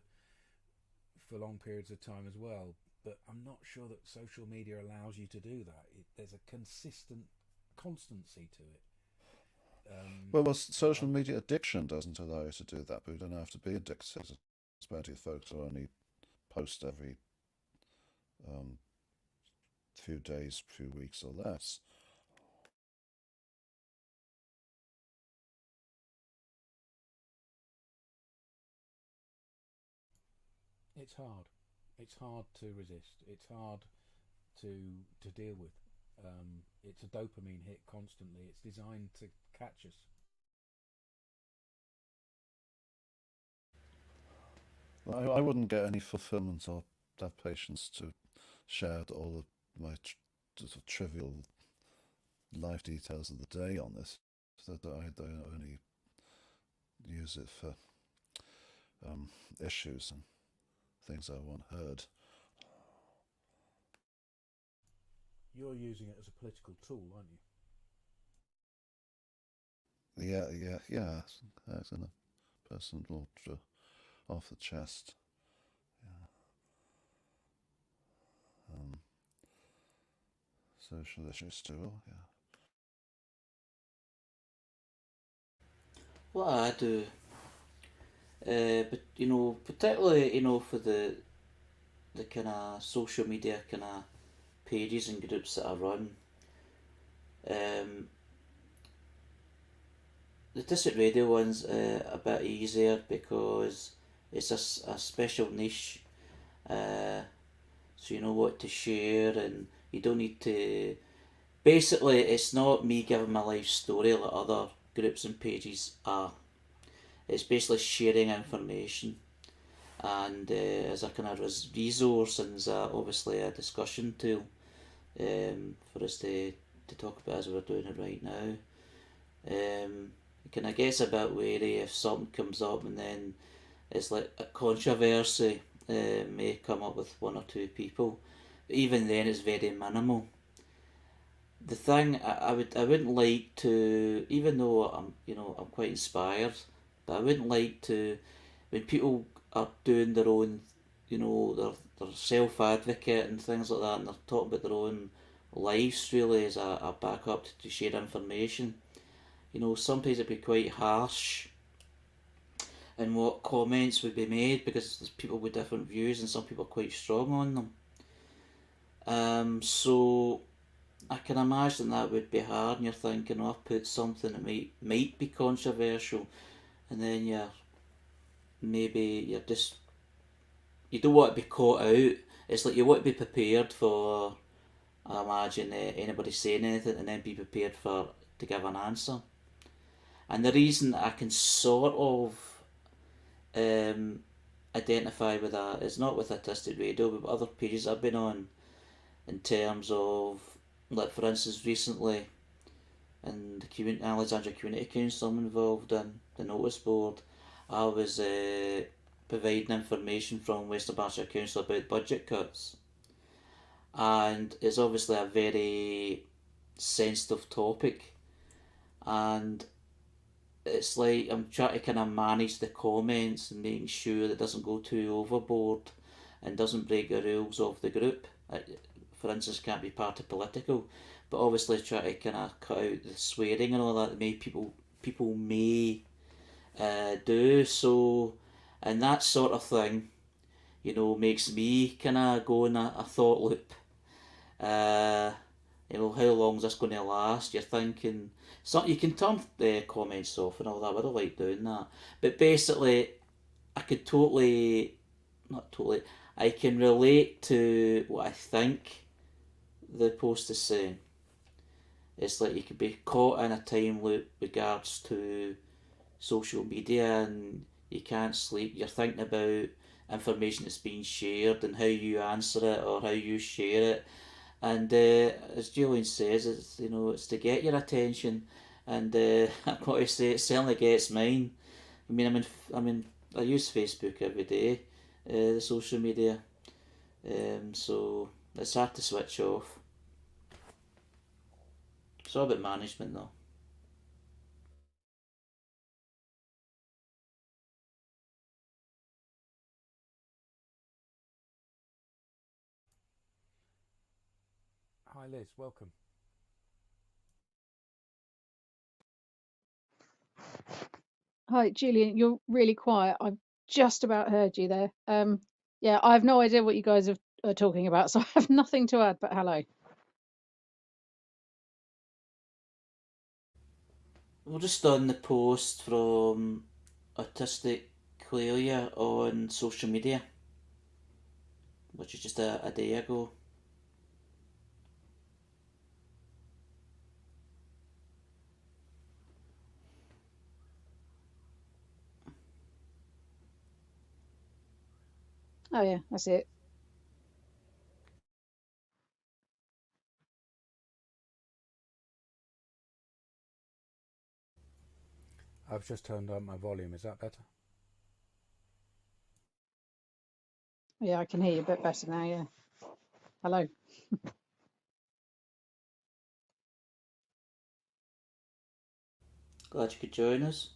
long periods of time as well. But I'm not sure that social media allows you to do that. There's a constancy to it. Well, social media addiction doesn't allow you to do that, but you don't have to be addicted. There's plenty of folks who only post every few days, few weeks or less. It's hard. It's hard to resist. It's hard to deal with. It's a dopamine hit constantly. It's designed to catch us. I wouldn't get any fulfillment or have patience to share all of my sort of trivial life details of the day on this. So that I only use it for issues and things I want heard. You're using it as a political tool, aren't you? yeah. Asking a personal off the chest. Yeah. Social issues too. Yeah. What I do, but particularly for the kind of social media kind of pages and groups that I run. Um, the Autistic Radio one's a bit easier because it's a special niche, uh, so you know what to share and you don't need to. Basically, it's not me giving my life story like other groups and pages are. It's basically sharing information and as a kind of resource and as obviously a discussion tool for us to talk about as we're doing it right now. It kind of gets a bit wary if something comes up and then it's like a controversy may come up with one or two people. But even then, it's very minimal. The thing I wouldn't like to, even though I'm quite inspired, but I wouldn't like to when people are doing their own, they're self advocate and things like that, and they're talking about their own lives really as a backup to share information. Sometimes it'd be quite harsh in what comments would be made because there's people with different views and some people are quite strong on them. So I can imagine that would be hard, and you're thinking, oh, I've put something that might be controversial, and then you're just you don't want to be caught out. It's like you want to be prepared for, I imagine, anybody saying anything, and then be prepared for to give an answer. And the reason I can sort of identify with that is not with Autistic Radio, but with other pages I've been on, in terms of, like for instance, recently in the Alexandria Community Council I'm involved in, the notice board, I was providing information from Western Berkshire Council about budget cuts. And it's obviously a very sensitive topic, and it's like I'm trying to kind of manage the comments and making sure that it doesn't go too overboard and doesn't break the rules of the group. For instance, can't be party political, but obviously try to kind of cut out the swearing and all that people may do. So, and that sort of thing, makes me kind of go in a thought loop. Uh, how long is this going to last? You're thinking, so you can turn the comments off and all that. I don't like doing that, but basically, I could not totally, I can relate to what I think the post is saying. It's like you could be caught in a time loop regards to social media and you can't sleep. You're thinking about information that's being shared and how you answer it or how you share it. And as Julian says, it's to get your attention. And I've got to say, it certainly gets mine. I mean, I use Facebook every day, the social media. So it's hard to switch off. It's all about management, though. Hi, Liz. Welcome. Hi, Julian. You're really quiet. I've just about heard you there. Yeah, I have no idea what you guys are talking about, so I have nothing to add. But hello. We're just on the post from Autistic Clelia on social media, which is just a day ago. Oh yeah, that's it. I've just turned up my volume. Is that better? Yeah, I can hear you a bit better now. Yeah. Hello. Glad you could join us.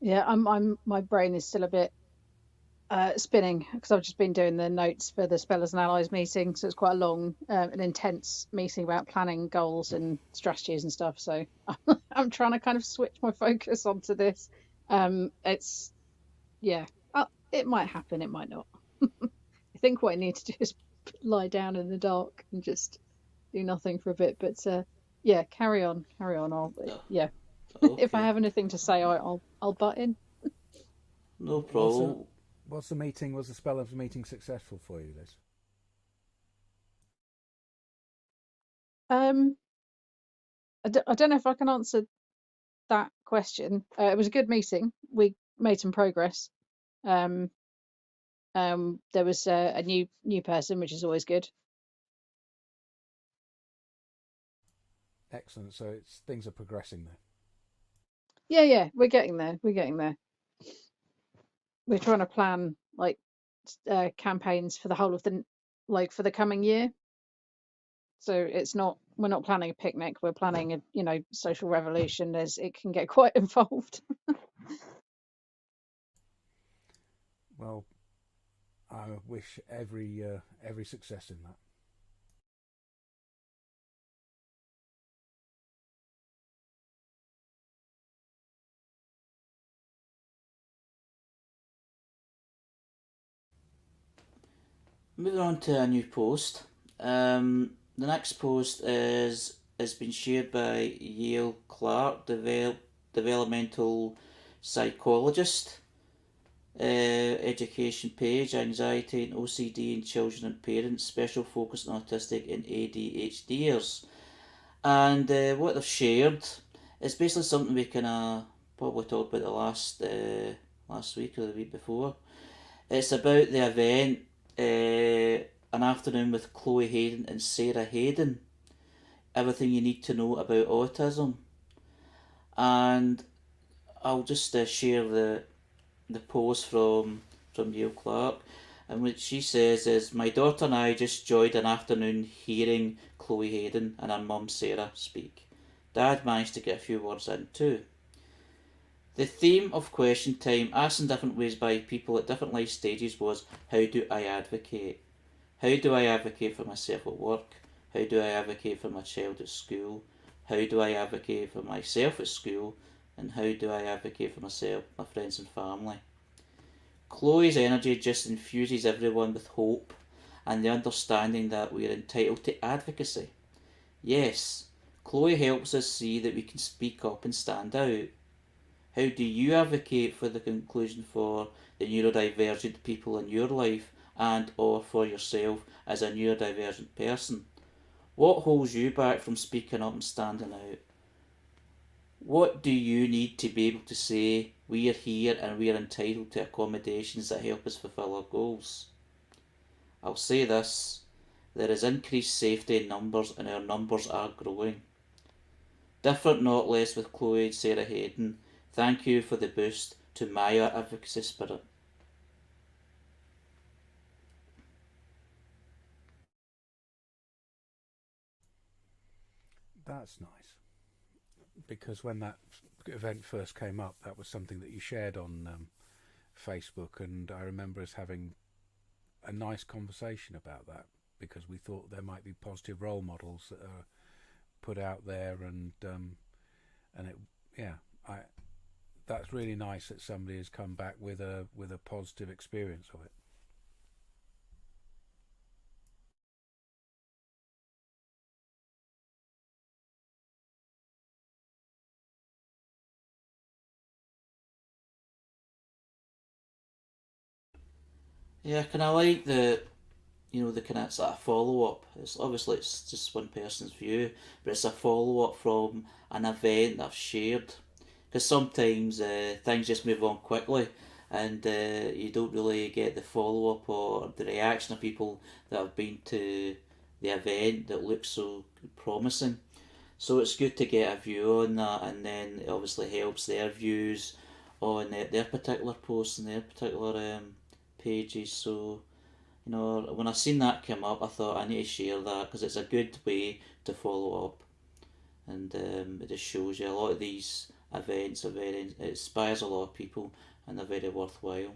Yeah, my brain is still a bit spinning because I've just been doing the notes for the Spellers and Allies meeting, so it's quite a long and intense meeting about planning goals and strategies and stuff. So I'm trying to kind of switch my focus onto this. It's yeah, it might happen, it might not. I think what I need to do is lie down in the dark and just do nothing for a bit. But yeah, carry on. I'll yeah. If I Okay, have anything to say, I'll butt in. no Was problem. was the meeting? Was the Spellers meeting successful for you, Liz? Um, I don't know if I can answer that question. It was a good meeting. We made some progress. Um, there was a new person, which is always good. Excellent. So things are progressing there. Yeah, we're getting there. We're trying to plan like campaigns for the whole of for the coming year. So we're not planning a picnic. We're planning a social revolution, as it can get quite involved. Well, I wish every success in that. Moving on to a new post. The next post has been shared by Yale Clark, developmental psychologist. Education page, anxiety and OCD in children and parents, special focus on autistic and ADHDers. And what they've shared is basically something we kind of probably talked about the last week or the week before. It's about the event, an afternoon with Chloe Hayden and Sarah Hayden. Everything you need to know about autism. And I'll just share the post from Neil Clark, and what she says is, my daughter and I just enjoyed an afternoon hearing Chloe Hayden and her mum Sarah speak. Dad managed to get a few words in too. The theme of question time, asked in different ways by people at different life stages, was how do I advocate? How do I advocate for myself at work? How do I advocate for my child at school? How do I advocate for myself at school? And how do I advocate for myself, my friends and family? Chloe's energy just infuses everyone with hope and the understanding that we are entitled to advocacy. Yes, Chloe helps us see that we can speak up and stand out. How do you advocate for the conclusion for the neurodivergent people in your life and or for yourself as a neurodivergent person? What holds you back from speaking up and standing out? What do you need to be able to say, we are here and we are entitled to accommodations that help us fulfil our goals? I'll say this, there is increased safety in numbers and our numbers are growing. Different not less with Chloe and Sarah Hayden. Thank you for the boost to my advocacy spirit. That's nice, because when that event first came up, that was something that you shared on Facebook, and I remember us having a nice conversation about that, because we thought there might be positive role models that are put out there, and it, yeah, I that's really nice that somebody has come back with a positive experience of it. Yeah, I kind of like the kind of sort of follow up. It's just one person's view, but it's a follow up from an event that I've shared. Because sometimes things just move on quickly, and you don't really get the follow up or the reaction of people that have been to the event that looks so promising. So it's good to get a view on that, and then it obviously helps their views on their particular posts and their particular pages. So when I seen that come up, I thought I need to share that because it's a good way to follow up. and it just shows you a lot of these events are it inspires a lot of people, and they're very worthwhile.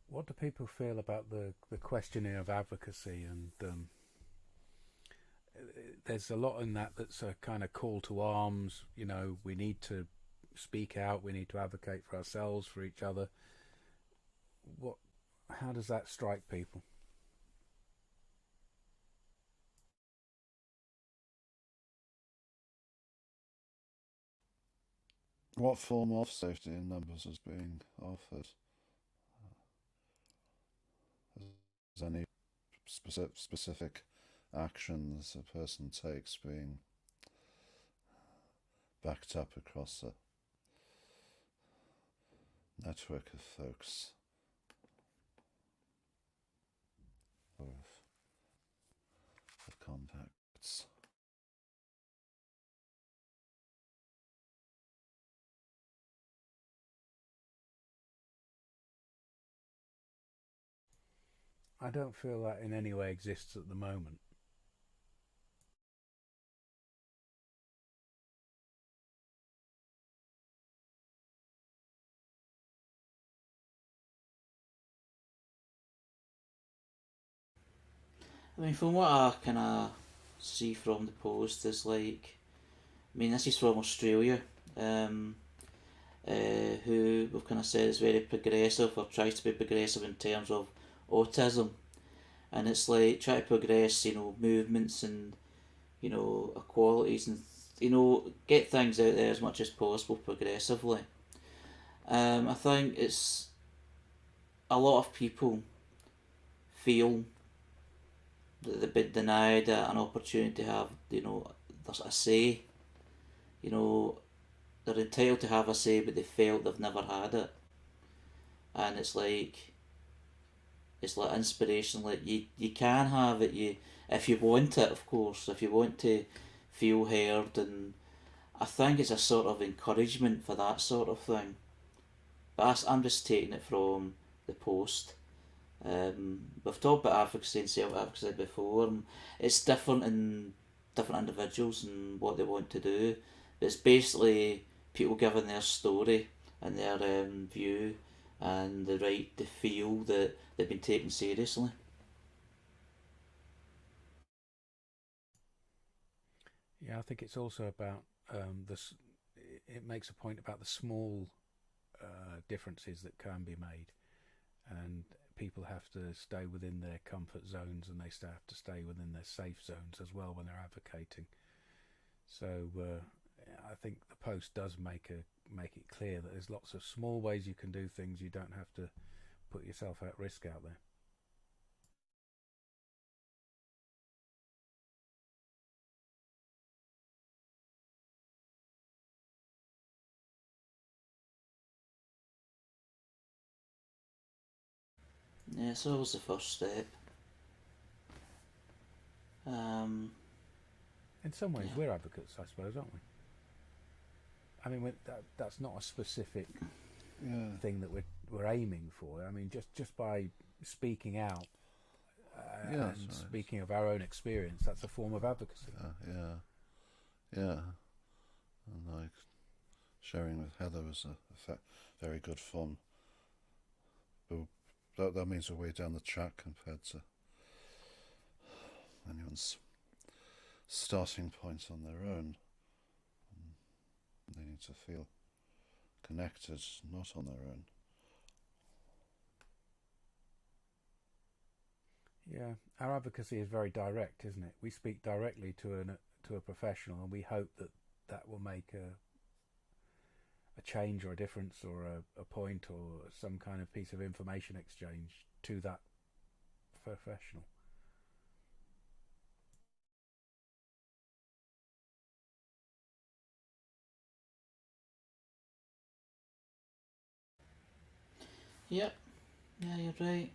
What do people feel about the questioning of advocacy? And there's a lot in that that's a kind of call to arms. You know, we need to speak out. We need to advocate for ourselves, for each other. How does that strike people? What form of safety in numbers is being offered? Is any specific actions a person takes being backed up across a network of folks or of contacts? I don't feel that in any way exists at the moment. I mean, from what I kind of see from the post, is like, I mean, this is from Australia, who we've kind of said is very progressive or tries to be progressive in terms of autism, and it's like try to progress, movements and equalities and get things out there as much as possible progressively. I think it's a lot of people feel that they've been denied an opportunity to have there's a say. They're entitled to have a say, but they felt they've never had it, and it's like inspiration. Like you can have it, if you want it, of course, if you want to feel heard, and I think it's a sort of encouragement for that sort of thing. But I'm just taking it from the post. We've talked about advocacy and self-advocacy before, and it's different in different individuals and what they want to do. But it's basically people giving their story and their view and the right to feel that they've been taken seriously. Yeah, I think it's also about this. It makes a point about the small differences that can be made, and people have to stay within their comfort zones, and they still have to stay within their safe zones as well when they're advocating. So I think the post does make it clear that there's lots of small ways you can do things. You don't have to put yourself at risk out there. Yeah, so that was the first step. Um, In some ways, yeah. we're advocates, I suppose, aren't we? I mean, that's not a specific thing that we're aiming for. I mean, just by speaking out and speaking of our own experience, that's a form of advocacy. Yeah. And like sharing with Heather was a very good fun. But that means we're way down the track compared to anyone's starting point on their own. They need to feel connected, not on their own. Yeah, our advocacy is very direct, isn't it? We speak directly to a professional, and we hope that will make a change or a difference or a point or some kind of piece of information exchange to that professional. Yep. Yeah, you're right.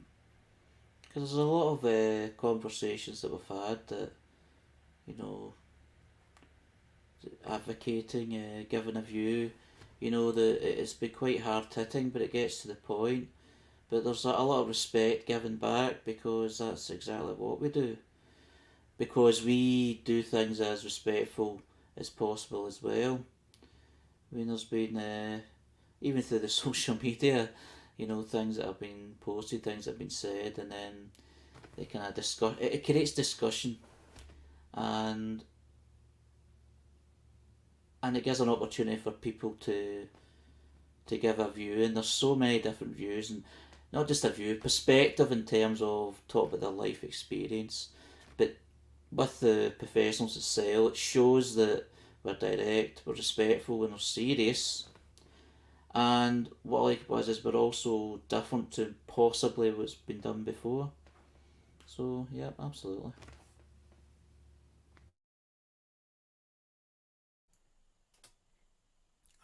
Because there's a lot of conversations that we've had that, you know, advocating, giving a view. You know, it's been quite hard hitting, but it gets to the point. But there's a lot of respect given back, because that's exactly what we do. Because we do things as respectful as possible as well. I mean, there's been, even through the social media, you know, things that have been posted, things that have been said, and then they kind of discuss. It creates discussion, and it gives an opportunity for people to give a view. And there's so many different views, and not just a view, perspective in terms of talk about their life experience, but with the professionals itself, it shows that we're direct, we're respectful, and we're serious. And what I like was is we're also different to possibly what's been done before. So yeah, absolutely.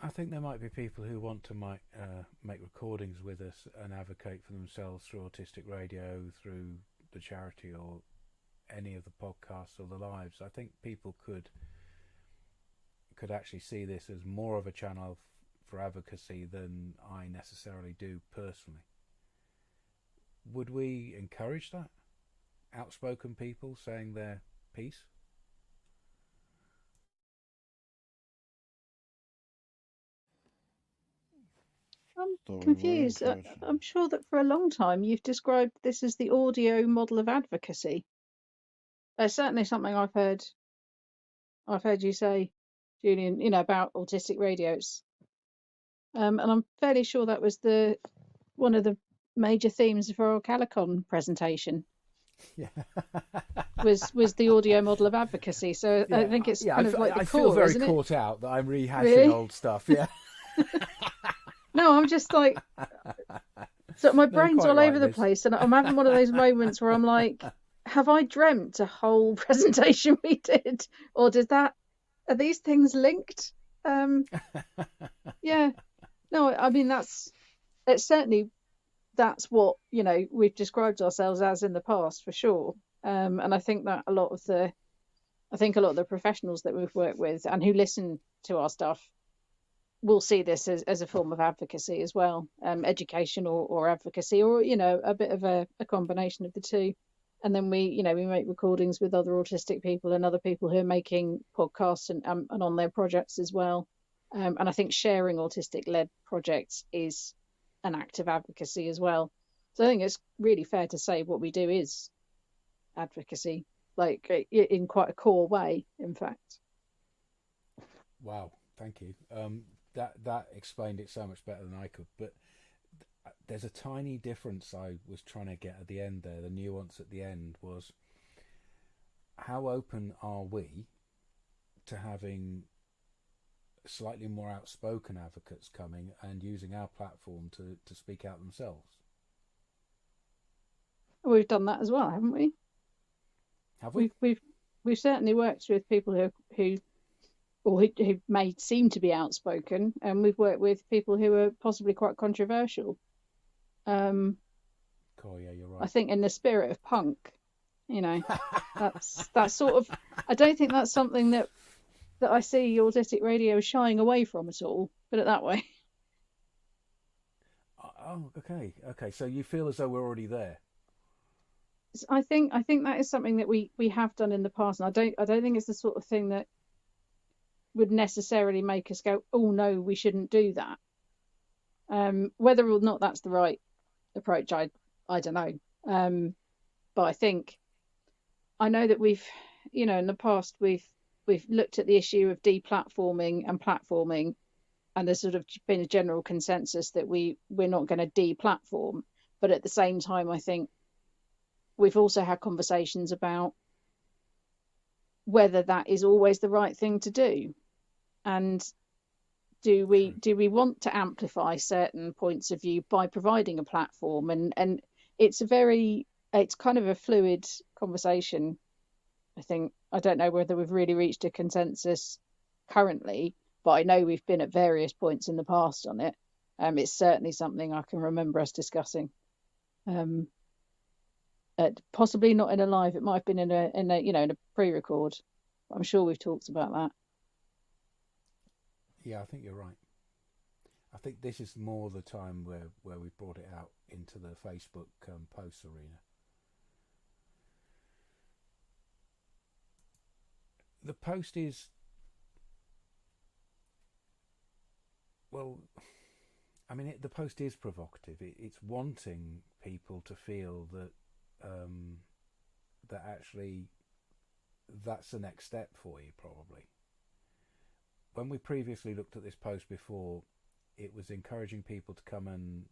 I think there might be people who want to make recordings with us and advocate for themselves through Autistic Radio, through the charity, or any of the podcasts or the lives. I think people could actually see this as more of a channel for advocacy than I necessarily do personally. Would we encourage that? Outspoken people saying their piece? I'm confused. I'm sure that for a long time you've described this as the audio model of advocacy. It's certainly something I've heard you say, Julian, you know, about Autistic Radios. And I'm fairly sure that was one of the major themes of our Calicon presentation. Yeah. was the audio model of advocacy. So yeah. I think it's kind of like the core, I feel very isn't caught it? out that I'm rehashing old stuff. Yeah. No, I'm just like, so my brain's all over the place, and I'm having one of those moments where I'm like, have I dreamt a whole presentation we did, or are these things linked? Yeah, no, I mean that's what, you know, we've described ourselves as in the past, for sure. And I think that a lot of the professionals that we've worked with and who listen to our stuff will see this as a form of advocacy as well, education or advocacy, or, you know, a bit of a combination of the two. And then we make recordings with other autistic people and other people who are making podcasts and on their projects as well. And I think sharing autistic-led projects is an act of advocacy as well. So I think it's really fair to say what we do is advocacy, like in quite a core way, in fact. Wow, thank you. That explained it so much better than I could. But there's a tiny difference I was trying to get at the end there. The nuance at the end was, how open are we to having slightly more outspoken advocates coming and using our platform to speak out themselves? We've done that as well, haven't we? Have we? We've certainly worked with people who may seem to be outspoken, and we've worked with people who are possibly quite controversial. Cool, yeah, you're right. I think in the spirit of punk, you know, that's sort of. I don't think that's something that I see Autistic Radio shying away from at all. Put it that way. Oh, okay. So you feel as though we're already there. I think that is something that we have done in the past, and I don't think it's the sort of thing that would necessarily make us go, oh no, we shouldn't do that. Whether or not that's the right approach, I don't know. But I know that we've, you know, in the past we've looked at the issue of deplatforming and platforming, and there's sort of been a general consensus that we're not going to deplatform. But at the same time, I think we've also had conversations about whether that is always the right thing to do, and do we want to amplify certain points of view by providing a platform? And it's kind of a fluid conversation. I think, I don't know whether we've really reached a consensus currently, but I know we've been at various points in the past on it. It's certainly something I can remember us discussing. Possibly not in a live, it might have been in a pre-record. I'm sure we've talked about that. Yeah, I think you're right. I think this is more the time where we brought it out into the Facebook posts arena. The post is, well, I mean, the post is provocative. It's wanting people to feel that that actually that's the next step for you, probably. When we previously looked at this post before, it was encouraging people to come and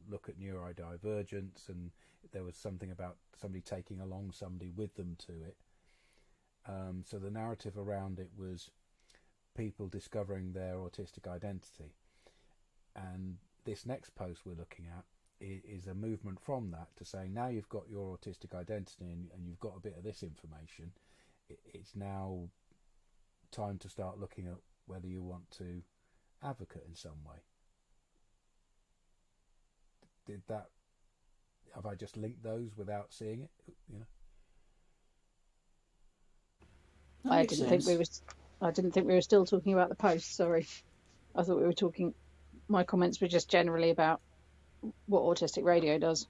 look at neurodivergence, and there was something about somebody taking along somebody with them to it. So the narrative around it was people discovering their autistic identity. And this next post we're looking at is a movement from that to saying, now you've got your autistic identity and you've got a bit of this information, it's now time to start looking at whether you want to advocate in some way. Have I just linked those without seeing it? You know? I didn't think we were still talking about the post. Sorry, I thought we were talking. My comments were just generally about what Autistic Radio does.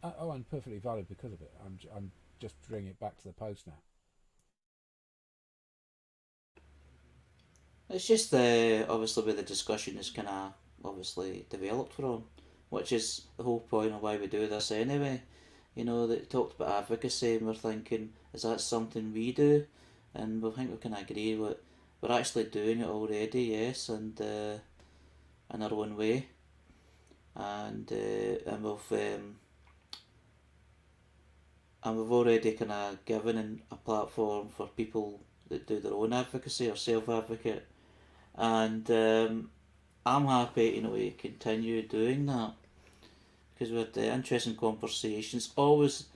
And perfectly valid because of it. I'm just bringing it back to the post now. It's just obviously where the discussion is kind of obviously developed from, which is the whole point of why we do this anyway. You know, they talked about advocacy, and we're thinking, is that something we do? And we think we can agree with we're actually doing it already, yes, and in our own way, and we've already kind of given a platform for people that do their own advocacy or self-advocate, and I'm happy to continue doing that because we had interesting conversations. Always,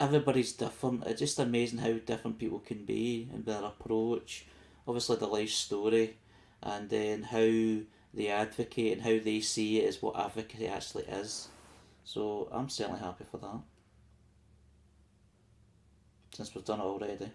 everybody's different. It's just amazing how different people can be and their approach. Obviously, the life story, and then how they advocate and how they see it as what advocacy actually is. So I'm certainly happy for that. Since we've done it already.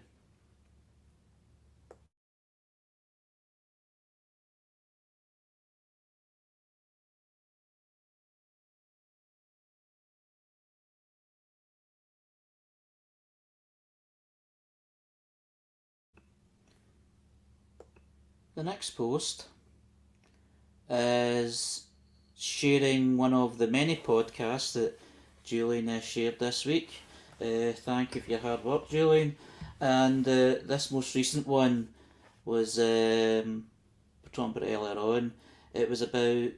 The next post is sharing one of the many podcasts that Julian shared this week. Thank you for your hard work, Julian. And this most recent one was, we talked about it earlier on, it was about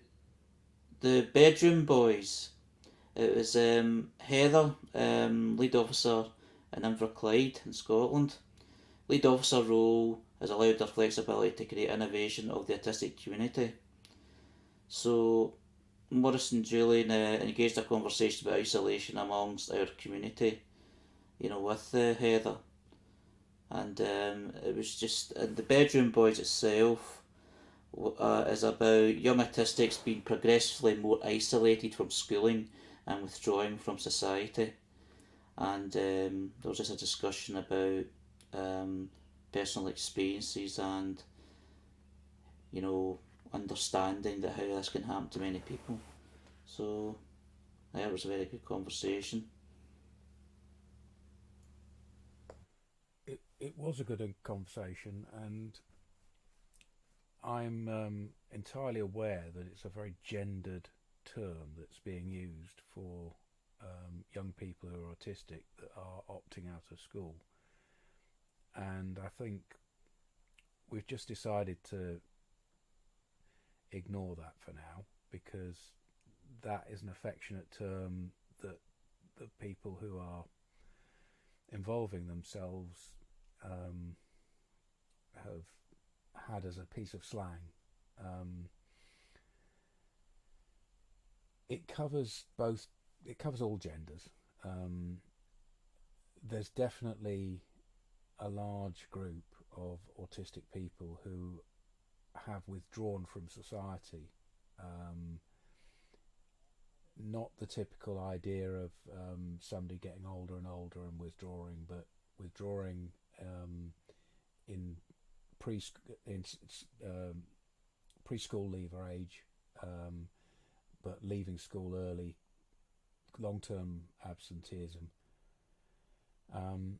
the bedroom boys. It was Heather, lead officer in Inverclyde in Scotland. Lead officer role has allowed her flexibility to create innovation of the autistic community. So Morris and Julian engaged a conversation about isolation amongst our community, with Heather. And it was just, the bedroom boys itself is about young autistics being progressively more isolated from schooling and withdrawing from society. And there was just a discussion about personal experiences and understanding that how this can happen to many people. So it was a very good conversation. It was a good conversation, and I'm entirely aware that it's a very gendered term that's being used for young people who are autistic that are opting out of school. And I think we've just decided to ignore that for now, because that is an affectionate term that the people who are involving themselves have had as a piece of slang. It covers all genders. There's definitely a large group of autistic people who have withdrawn from society. Not the typical idea of somebody getting older and older and withdrawing, but withdrawing in preschool leaver age, but leaving school early, long-term absenteeism, and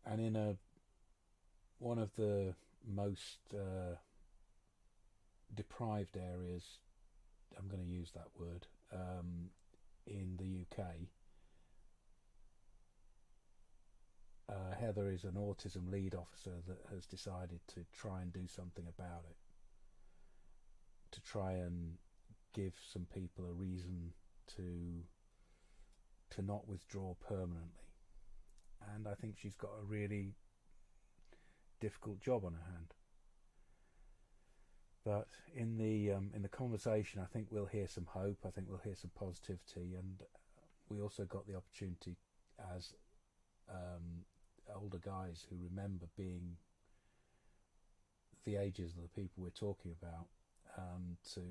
in one of the most deprived areas, I'm going to use that word, in the UK. Heather is an autism lead officer that has decided to try and do something about it, to try and give some people a reason to not withdraw permanently. And I think she's got a really difficult job on her hand. But in the conversation, I think we'll hear some hope. I think we'll hear some positivity, and we also got the opportunity as older guys who remember being the ages of the people we're talking about, to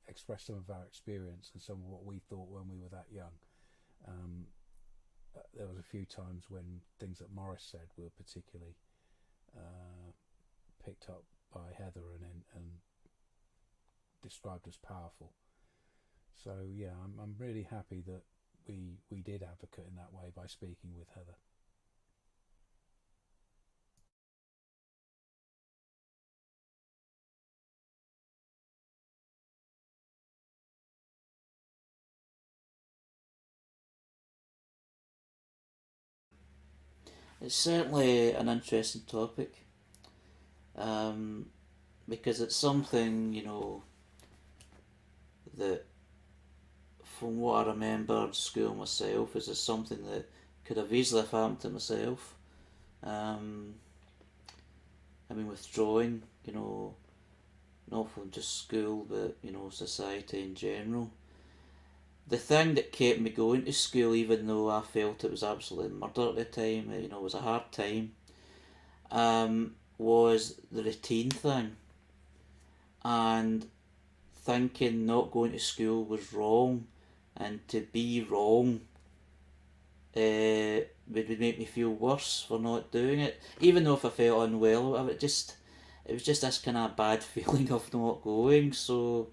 express some of our experience and some of what we thought when we were that young. There was a few times when things that Morris said were particularly picked up by Heather and described as powerful. So yeah, I'm really happy that we did advocate in that way by speaking with Heather. It's certainly an interesting topic, because it's something, that from what I remember school myself, is something that could have easily have happened to myself. Withdrawing, not from just school, but, society in general. The thing that kept me going to school, even though I felt it was absolutely murder at the time, it was a hard time, was the routine thing. And thinking not going to school was wrong, and to be wrong would make me feel worse for not doing it. Even though if I felt unwell, it was just this kind of bad feeling of not going. So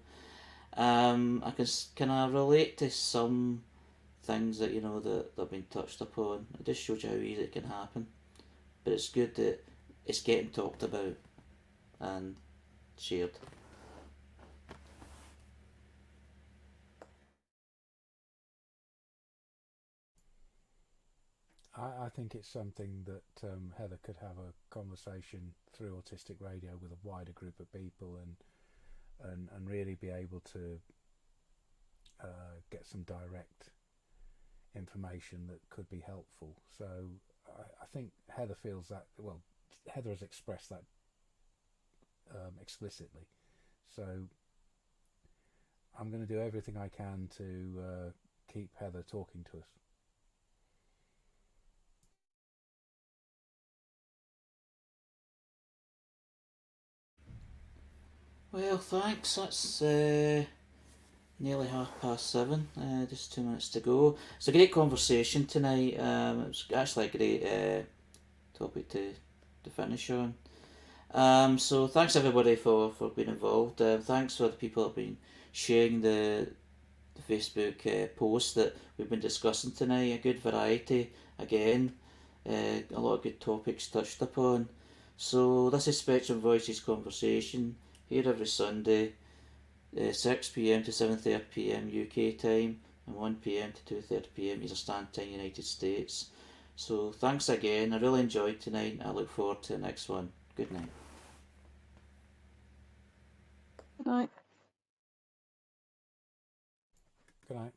I can kind of relate to some things that that have been touched upon. It just shows you how easy it can happen. But it's good that it's getting talked about and shared. I think it's something that Heather could have a conversation through Autistic Radio with a wider group of people and really be able to get some direct information that could be helpful. So I think Heather feels that, well, Heather has expressed that explicitly. So I'm going to do everything I can to keep Heather talking to us. Well, thanks. That's nearly 7:30. Just 2 minutes to go. It's a great conversation tonight. It was actually a great topic to finish on. So thanks everybody for being involved. Thanks for the people that have been sharing the Facebook post that we've been discussing tonight. A good variety again. A lot of good topics touched upon. So this is Spectrum Voices Conversation, here every Sunday, 6 p.m. to 7:30 p.m. UK time, and 1 p.m. to 2:30 p.m. Eastern Standard Time, United States. So thanks again. I really enjoyed tonight. I look forward to the next one. Good night. Good night. Good night.